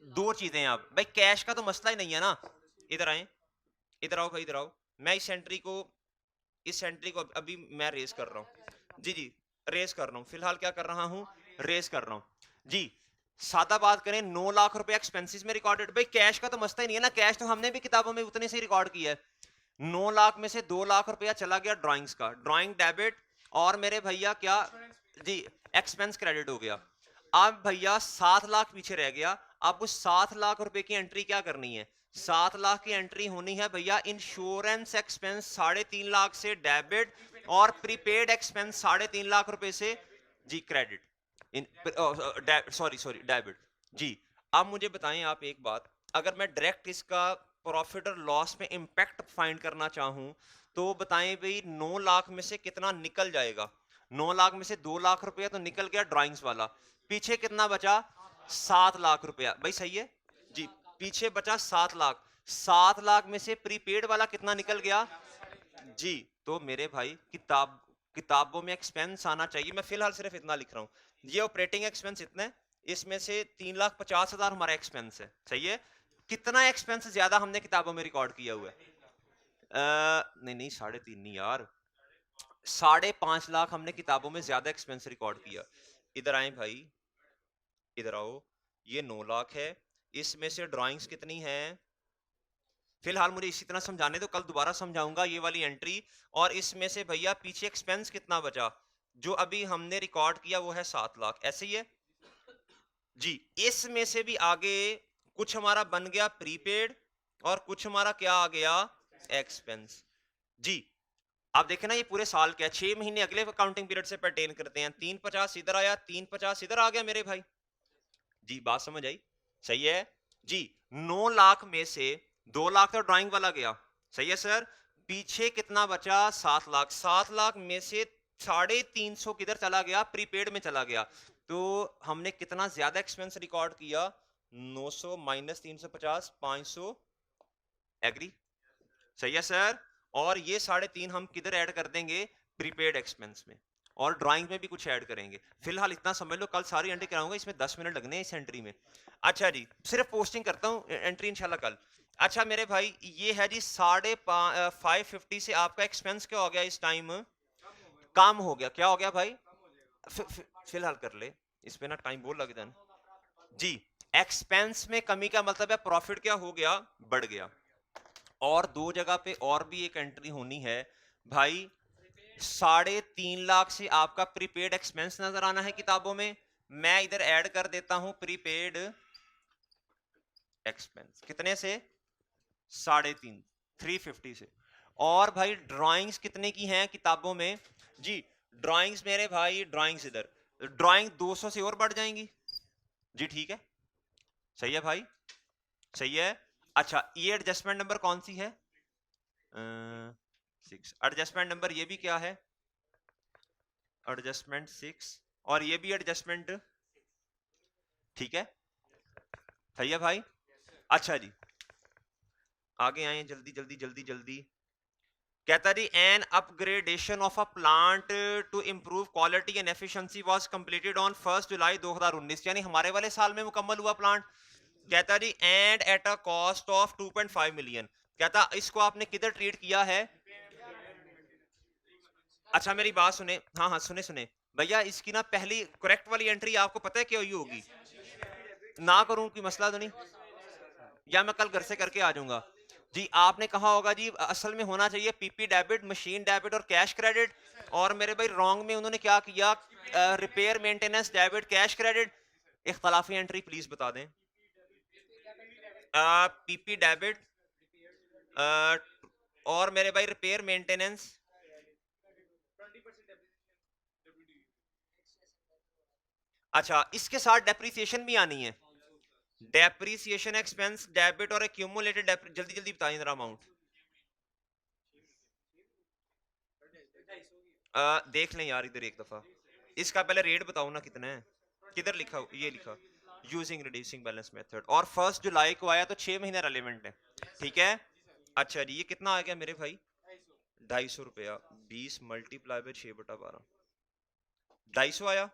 दो चीजें, आप भाई कैश का तो मसला ही नहीं है ना। इधर आए, इधर आओ भाई, इधर आओ। मैं इस एंट्री को अभी मैं रेस कर रहा हूँ। जी रेस कर रहा हूँ, फिलहाल क्या कर रहा हूँ, रेस कर रहा हूँ जी। सादा बात करें, 9 लाख रुपए एक्सपेंसेस में रिकॉर्डेड, भाई कैश का तो मसला ही नहीं है ना, कैश तो हमने भी किताबों में उतने से रिकॉर्ड किया है। 9 लाख में से 2 लाख रुपया चला गया ड्राइंग्स का, ड्राइंग डेबिट, और मेरे भैया क्या जी, एक्सपेंस क्रेडिट हो गया। अब भैया 7 लाख पीछे रह गया। अब उस 7 लाख रुपए की एंट्री क्या करनी है? 7 लाख की एंट्री होनी है भैया, इंश्योरेंस एक्सपेंस 3.5 लाख से डेबिट, और प्रीपेड एक्सपेंस 3.5 लाख रुपए से जी क्रेडिट, सॉरी डेबिट जी। अब मुझे बताएं आप एक बात, अगर मैं डायरेक्ट इसका प्रॉफिट और लॉस में इंपैक्ट फाइंड करना चाहूं, तो बताएं भाई 9 लाख में से कितना निकल जाएगा? 9 लाख में से 2 लाख रुपया तो निकल गया ड्राइंग्स वाला, पीछे कितना बचा? 7 लाख रुपया, भाई सही है जी। पीछे बचा 7 लाख। 7 लाख में से प्रीपेड वाला कितना निकल गया जी? तो मेरे भाई किताबों में एक्सपेंस आना चाहिए, मैं फिलहाल सिर्फ इतना लिख रहा हूं, ये ऑपरेटिंग एक्सपेंस इतने, इसमें से 3,50,000 हमारा एक्सपेंस है, सही है। कितना एक्सपेंस ज्यादा हमने किताबों में रिकॉर्ड किया हुआ है? नहीं 3.5 नहीं यार, 5.5 लाख हमने किताबों में ज्यादा एक्सपेंस रिकॉर्ड किया। इधर आए भाई, इधर आओ, ये 9 लाख है, इसमें से ड्राइंग्स कितनी है? फिलहाल मुझे इसी तरह समझाने दो, कल दोबारा समझाऊंगा ये वाली एंट्री। और इसमें से भैया पीछे एक्सपेंस कितना बचा? जो अभी हमने रिकॉर्ड किया वो है 7 लाख, ऐसे ही है। जी, इसमें से भी आगे कुछ हमारा बन गया प्रीपेड और कुछ हमारा क्या आ गया एक्सपेंस। जी, आप देखें ना ये पूरे साल का 6 महीने अगले अकाउंटिंग पीरियड से पर्टेन करते हैं। 350 इधर आया, 350 इधर आ गया मेरे भाई। जी, बात समझ आई? सही है? जी, 9 लाख में से 2 लाख तो ड्राइंग वाला गया। सही है सर? पीछे कितना बचा? 7 लाख। 7 लाख में से 350 किधर चला गया? प्रीपेड में चला गया। तो हमने कितना ज्यादा एक्सपेंस रिकॉर्ड किया? 900 माइनस 350, 500। एग्री? सही है सर? और ये 3.5 हम किधर ऐड कर देंगे? प्रीपेड एक्सपेंस में। और ड्राइंग में भी कुछ ऐड करेंगे। फिलहाल इतना समझ लो, कल सारी एंट्री कराऊंगा, इसमें 10 मिनट लगने हैं इस एंट्री में। अच्छा जी, सिर्फ पोस्टिंग करता हूँ, एंट्री इंशाल्लाह कल। अच्छा मेरे भाई, ये है जी 550 से आपका एक्सपेंस क्या हो गया इस टाइम? कम हो गया। क्या हो गया भाई? फिलहाल कर ले, इस पे ना टाइम बहुत लगता है ना। जी, एक्सपेंस में कमी का मतलब है प्रॉफिट क्या हो गया? बढ़ गया। और दो जगह पे और भी एक एंट्री होनी है भाई। 3.5 लाख से आपका प्रीपेड एक्सपेंस नजर आना है किताबों में। मैं इधर ऐड कर देता हूं प्रीपेड एक्सपेंस। कितने से? 3.5, 350 से। और भाई ड्राइंग्स कितने की हैं किताबों में? जी, ड्राइंग्स मेरे भाई, ड्राइंग्स इधर, ड्राइंग 200 से और बढ़ जाएंगी। जी ठीक है, सही है भाई, सही है। अच्छा, ये एडजस्टमेंट नंबर कौन सी है? 6। एडजस्टमेंट नंबर ये भी क्या है? एडजस्टमेंट 6। और ये भी एडजस्टमेंट, ठीक है, सही है भाई। अच्छा जी, आगे आए, जल्दी जल्दी जल्दी जल्दी। कहता जी an upgradation of a plant to improve quality and efficiency was completed on 1 July 2019, यानी हमारे वाले साल में मुकम्मल हुआ प्लांट। कहता जी and at a cost of 2.5 million. कहता इसको आपने किधर ट्रीट किया है? अच्छा मेरी बात सुने, हाँ हाँ सुने सुने भैया, इसकी ना पहली करेक्ट वाली एंट्री आपको पता है क्या हुई होगी? ना करूं कि मसला तो नहीं, या मैं कल घर से करके आ जाऊंगा। जी, आपने कहा होगा जी असल में होना चाहिए पीपी डेबिट, मशीन डेबिट और कैश क्रेडिट। और मेरे भाई रॉन्ग में उन्होंने क्या किया? Repair maintenance debit, cash credit. इख्तलाफी एंट्री प्लीज बता दें। पीपी डेबिट और मेरे भाई रिपेयर मेंटेनेंस। अच्छा, इसके साथ डेप्रिसिएशन भी आनी है। डेप्रिसिएशन एक्सपेंस डेबिट और एक्यूमुलेटेड, जल्दी जल्दी बताइए जरा अमाउंट। देख लें यार इधर एक दफा, इसका पहले रेट बताओ ना कितना है। किधर लिखा? ये लिखा यूजिंग रिड्यूसिंग बैलेंस मेथड, और 1 जुलाई को आया तो 6 महीने रेलिवेंट है। ठीक है। अच्छा जी, ये कितना आ गया मेरे भाई? 250 रुपया। 20 मल्टीप्लाई बाय 6/12, 250 आया।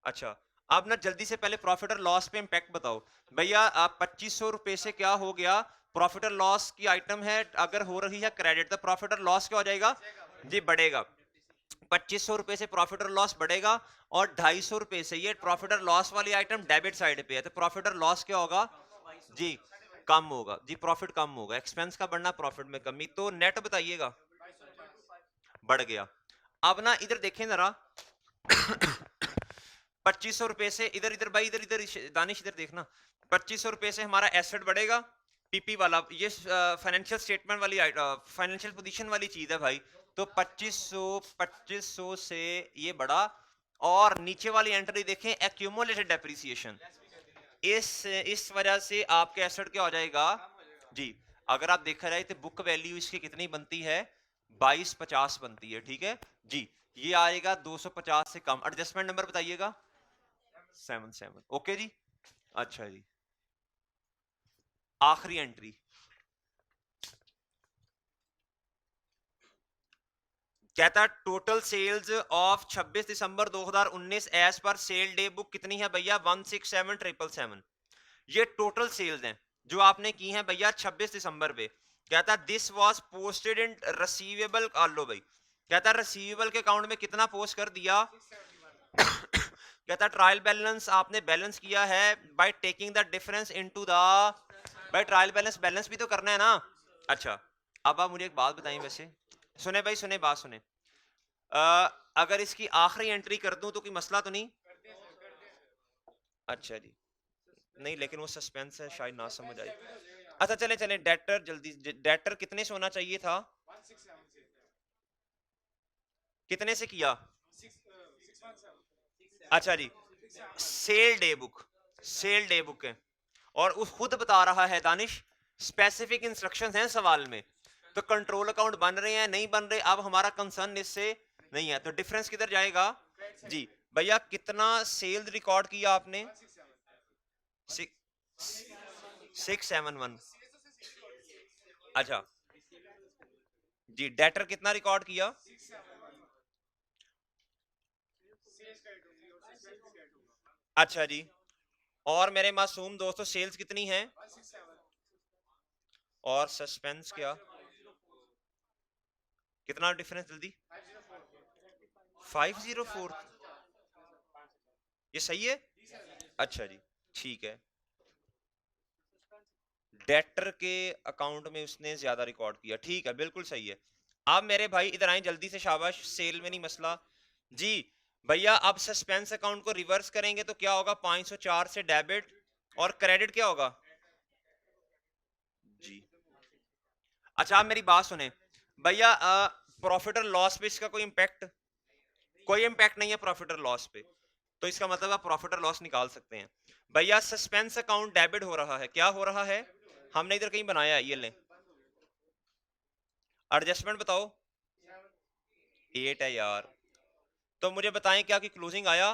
अच्छा, अब ना जल्दी से पहले प्रॉफिट और लॉस पे इंपैक्ट बताओ भैया। आप 2500 रुपए से क्या हो गया? प्रॉफिट और लॉस की आइटम है, अगर हो रही है क्रेडिट तो प्रॉफिट और लॉस क्या हो जाएगा? जी बढ़ेगा। 2500 रुपए से प्रॉफिट और लॉस बढ़ेगा। और 250 रुपए से ये प्रॉफिट और लॉस वाली आइटम डेबिट साइड पे है, तो प्रॉफिट और लॉस क्या होगा? जी कम होगा। जी प्रॉफिट कम होगा, एक्सपेंस का बढ़ना, प्रॉफिट में कमी, तो नेट बताइएगा। बढ़ गया। अब ना इधर देखें जरा। 2500 रुपए से इधर इधर भाई, इधर इधर दानिश इधर देखना। 2500 रुपए से हमारा एसेट बढ़ेगा, पीपी वाला, ये फाइनेंशियल स्टेटमेंट वाली फाइनेंशियल पोजीशन वाली चीज है भाई। तो 2500 से ये बढ़ा। और नीचे वाली एंट्री देखें, एक्यूमुलेटेड डेप्रिसिएशन। इस वजह से आपके एसेट क्या हो जाएगा? जी, अगर आप देखा जाए तो बुक वैल्यू इसकी कितनी बनती है? 2250 बनती है। ठीक है जी, ये आएगा 250 से कम। एडजस्टमेंट नंबर बताइएगा। 77। ओके जी। अच्छा जी, आखिरी एंट्री कहता total sales of 26 December 2019 as per sale day book कितनी है भैया? 167,777। ये टोटल सेल्स हैं जो आपने की हैं भैया 26 दिसंबर पे। कहता this was posted in receivable, लो भाई। कहता रिसीवेबल के अकाउंट में कितना पोस्ट कर दिया? कहता ट्रायल बैलेंस आपने बैलेंस किया है by taking the difference into the, भाई ट्रायल बैलेंस बैलेंस भी तो करना है ना। अच्छा, अब आप मुझे एक बात बताएं वैसे, सुने भाई सुने, बात सुने। अगर इसकी आखिरी एंट्री कर दूं तो कोई मसला तो नहीं? अच्छा जी, नहीं लेकिन वो सस्पेंस है, शायद ना समझ आई। अच्छा चले चले, डेटर जल्दी, डेटर कितने से होना चाहिए था, कितने से किया? अच्छा जी, sale day book, sale day book है, और उस खुद बता रहा है दानिश, स्पेसिफिक इंस्ट्रक्शंस हैं सवाल में, तो कंट्रोल अकाउंट बन रहे हैं नहीं बन रहे, अब हमारा कंसर्न इससे नहीं है, तो डिफरेंस किधर जाएगा जी? भैया कितना सेल रिकॉर्ड किया आपने? 671। अच्छा जी, डेटर कितना रिकॉर्ड किया? अच्छा जी, और मेरे मासूम दोस्तों सेल्स कितनी है? और सस्पेंस क्या, कितना डिफरेंस जल्दी? 504, ये सही है? अच्छा जी, ठीक है, डेटर के अकाउंट में उसने ज्यादा रिकॉर्ड किया, ठीक है, बिल्कुल सही है। अब मेरे भाई इधर आए जल्दी से, शाबाश, सेल में नहीं मसला जी। भैया अब सस्पेंस अकाउंट को रिवर्स करेंगे तो क्या होगा? 504 से डेबिट, और क्रेडिट क्या होगा जी? अच्छा आप मेरी बात सुने भैया, प्रॉफिट और लॉस पे इसका कोई इम्पैक्ट? कोई इम्पैक्ट नहीं है प्रॉफिट और लॉस पे, तो इसका मतलब आप प्रॉफिट और लॉस निकाल सकते हैं। भैया सस्पेंस अकाउंट डेबिट हो रहा है, क्या हो रहा है? हमने इधर कहीं बनाया है, ये लें, एडजस्टमेंट बताओ। 8 है यार, तो मुझे बताएं क्या कि क्लोजिंग आया?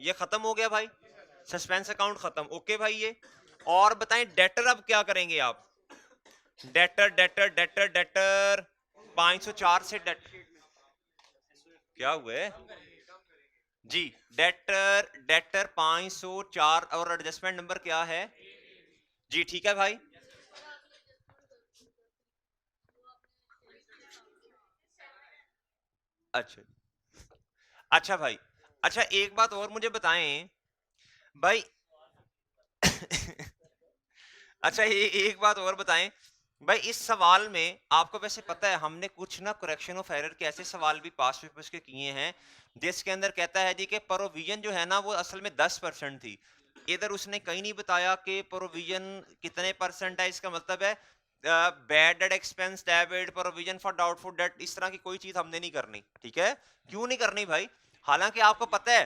ये खत्म हो गया भाई, सस्पेंस अकाउंट खत्म, ओके भाई ये। और बताएं डेटर अब क्या करेंगे आप? डेटर डेटर डेटर डेटर 504 से डेटर क्या हुआ है जी? डेटर डेटर 504, और एडजस्टमेंट नंबर क्या है जी? ठीक है भाई, अच्छा अच्छा भाई, अच्छा एक बात और मुझे बताएं भाई। अच्छा ये एक बात और बताएं भाई, इस सवाल में आपको वैसे पता है हमने कुछ ना करेक्शन ऑफ एरर के ऐसे सवाल भी पास पेपर्स के किए हैं, जिसके अंदर कहता है जी कि प्रोविजन जो है ना वो असल में 10% थी, इधर उसने कहीं नहीं बताया कि प्रोविजन कितने परसेंट है, इसका मतलब है bad debt expense debit, provision for doubtful debt, इस तरह की कोई चीज हमने नहीं करनी, ठीक है? क्यों नहीं करनी भाई? हालांकि आपको पता है,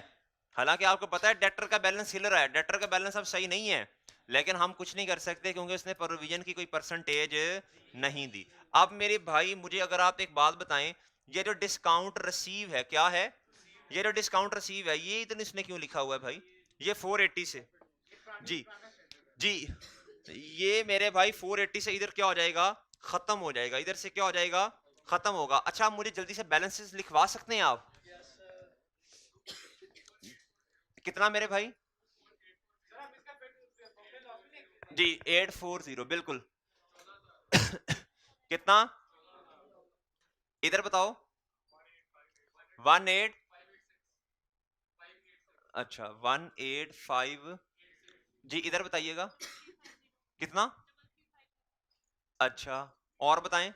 हालांकि आपको पता है डेटर का बैलेंस हिल रहा है, डेटर का बैलेंस अब सही नहीं है, लेकिन हम कुछ नहीं कर सकते क्योंकि उसने प्रोविजन की कोई परसेंटेज नहीं दी। अब मेरे भाई मुझे अगर आप एक बात बताएं, ये जो डिस्काउंट रिसीव है क्या है? ये जो डिस्काउंट रिसीव है ये इतने इसने क्यों लिखा हुआ है भाई? ये 480 से जी जी, ये मेरे भाई 480 से इधर क्या हो जाएगा? खत्म हो जाएगा, इधर से क्या हो जाएगा? खत्म होगा। अच्छा आप मुझे जल्दी से बैलेंसेस लिखवा सकते हैं आप? कितना मेरे भाई? जी 840 बिल्कुल। कितना? इधर बताओ। 18, अच्छा 185 जी, इधर बताइएगा कितना? अच्छा, और बताएं।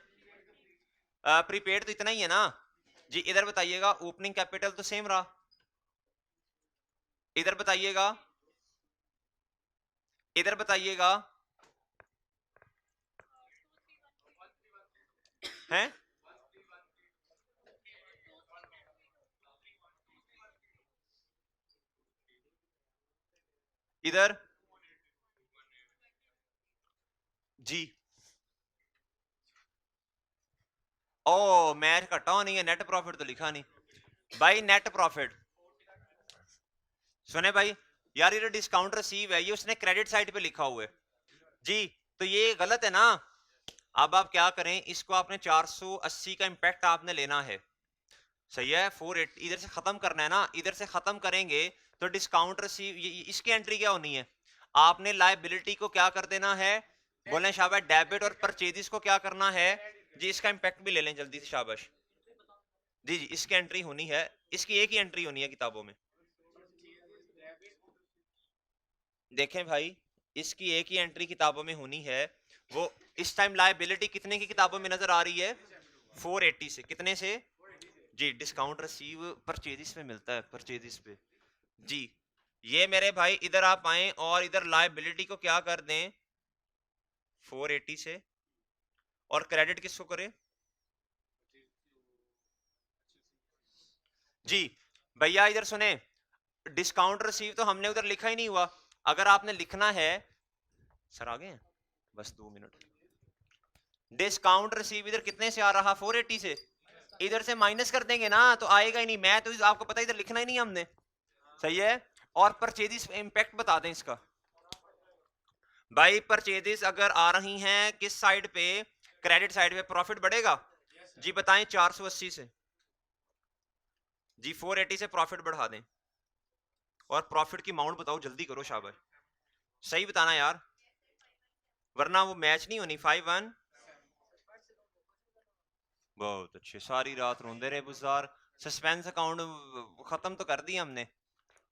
प्रीपेड तो इतना ही है ना जी? इधर बताइएगा, ओपनिंग कैपिटल तो सेम रहा, इधर बताइएगा, इधर बताइएगा हैं, इधर जी। ओ मैच कटा नहीं है, नेट प्रॉफिट तो लिखा नहीं भाई, नेट प्रॉफिट सुने भाई, यार ये डिस्काउंट रिसीव है ये उसने क्रेडिट साइड पे लिखा हुआ है जी, तो ये गलत है ना? अब आप क्या करें, इसको आपने 480 का इंपैक्ट आपने लेना है, सही है? 480 इधर से खत्म करना है ना, इधर से खत्म करेंगे तो डिस्काउंट रिसीव, इसकी एंट्री क्या होनी है? आपने लायबिलिटी को क्या कर देना है? बोले शाबाश, डेबिट और परचेजिस को क्या करना है जी? इसका इंपैक्ट भी ले लें जल्दी से, शाबाश जी जी, इसकी एंट्री होनी है, इसकी एक ही एंट्री होनी है किताबों में, देखें भाई, इसकी एक ही एंट्री किताबों में होनी है। वो इस टाइम लायबिलिटी कितने की किताबों में नजर आ रही है? 480 से, कितने से जी? डिस्काउंट रिसीव परचेजिस पे मिलता है, परचेजिस पे जी, ये मेरे भाई इधर आप आए और इधर लायबिलिटी को क्या कर दें 480 से, और क्रेडिट किसको करे जी भैया, इधर सुने, डिस्काउंट रिसीव तो हमने उधर लिखा ही नहीं हुआ। अगर आपने लिखना है, सर आ गए हैं, बस 2 मिनट। डिस्काउंट रिसीव इधर कितने से आ रहा 480 से, इधर से माइनस कर देंगे ना तो आएगा ही नहीं। मैं तो आपको पता है इधर लिखना ही नहीं हमने, सही है। और परचेजिस इंपैक्ट बता दें इसका भाई। परचेजिस अगर आ रही हैं किस साइड पे, क्रेडिट साइड पे, प्रॉफिट बढ़ेगा जी बताएं 480 से जी 480 से प्रॉफिट बढ़ा दें, और प्रॉफिट की अमाउंट बताओ, जल्दी करो शाबाश, सही बताना यार वरना वो मैच नहीं होनी। 51 बहुत अच्छे, सारी रात रोंदे रहे बुज़ार, सस्पेंस अकाउंट खत्म तो कर दिया हमने।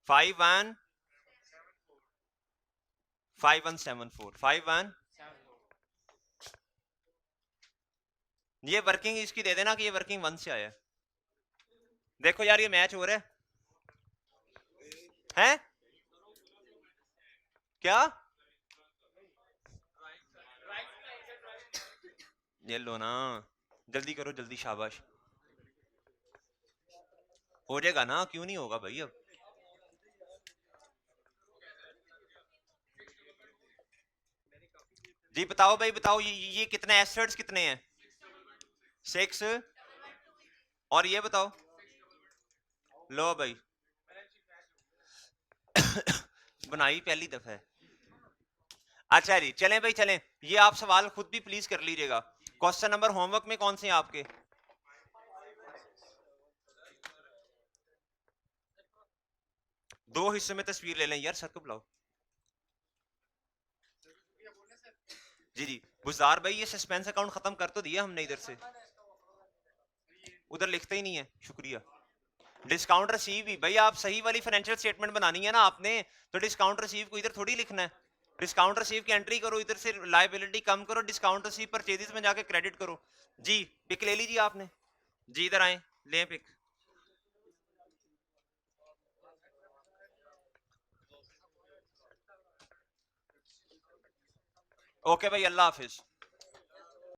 5174 ये वर्किंग इसकी दे देना कि ये वर्किंग 1 से आया है। देखो यार ये मैच हो रहा है क्या, ये लो ना, जल्दी करो जल्दी, शाबाश, हो जाएगा ना, क्यों नहीं होगा भाई। अब जी बताओ भाई बताओ, ये कितने एसेट्स कितने हैं 6, और ये बताओ, लो भाई बनाई पहली दफा है। अच्छा जी चलें भाई चलें, ये आप सवाल खुद भी प्लीज कर लीजिएगा। क्वेश्चन नंबर होमवर्क में कौन से हैं आपके, दो हिस्से में तस्वीर ले लें यार, सर को बुलाओ। जी जी बुज़दार भाई, ये सस्पेंस अकाउंट खत्म कर तो दिया हमने इधर से, उधर लिखते ही नहीं है, शुक्रिया। डिस्काउंट रिसीव भी भाई, आप सही वाली फाइनेंशियल स्टेटमेंट बनानी है ना आपने, तो डिस्काउंट रिसीव को इधर थोड़ी लिखना है। डिस्काउंट रिसीव की एंट्री करो, इधर से लायबिलिटी कम करो, डिस्काउंट रिसीव परचेजेस में जाके क्रेडिट करो। जी पिक ले लीजिए आपने, जी इधर आए, ले पिक। ओके भाई, अल्लाह हाफिज।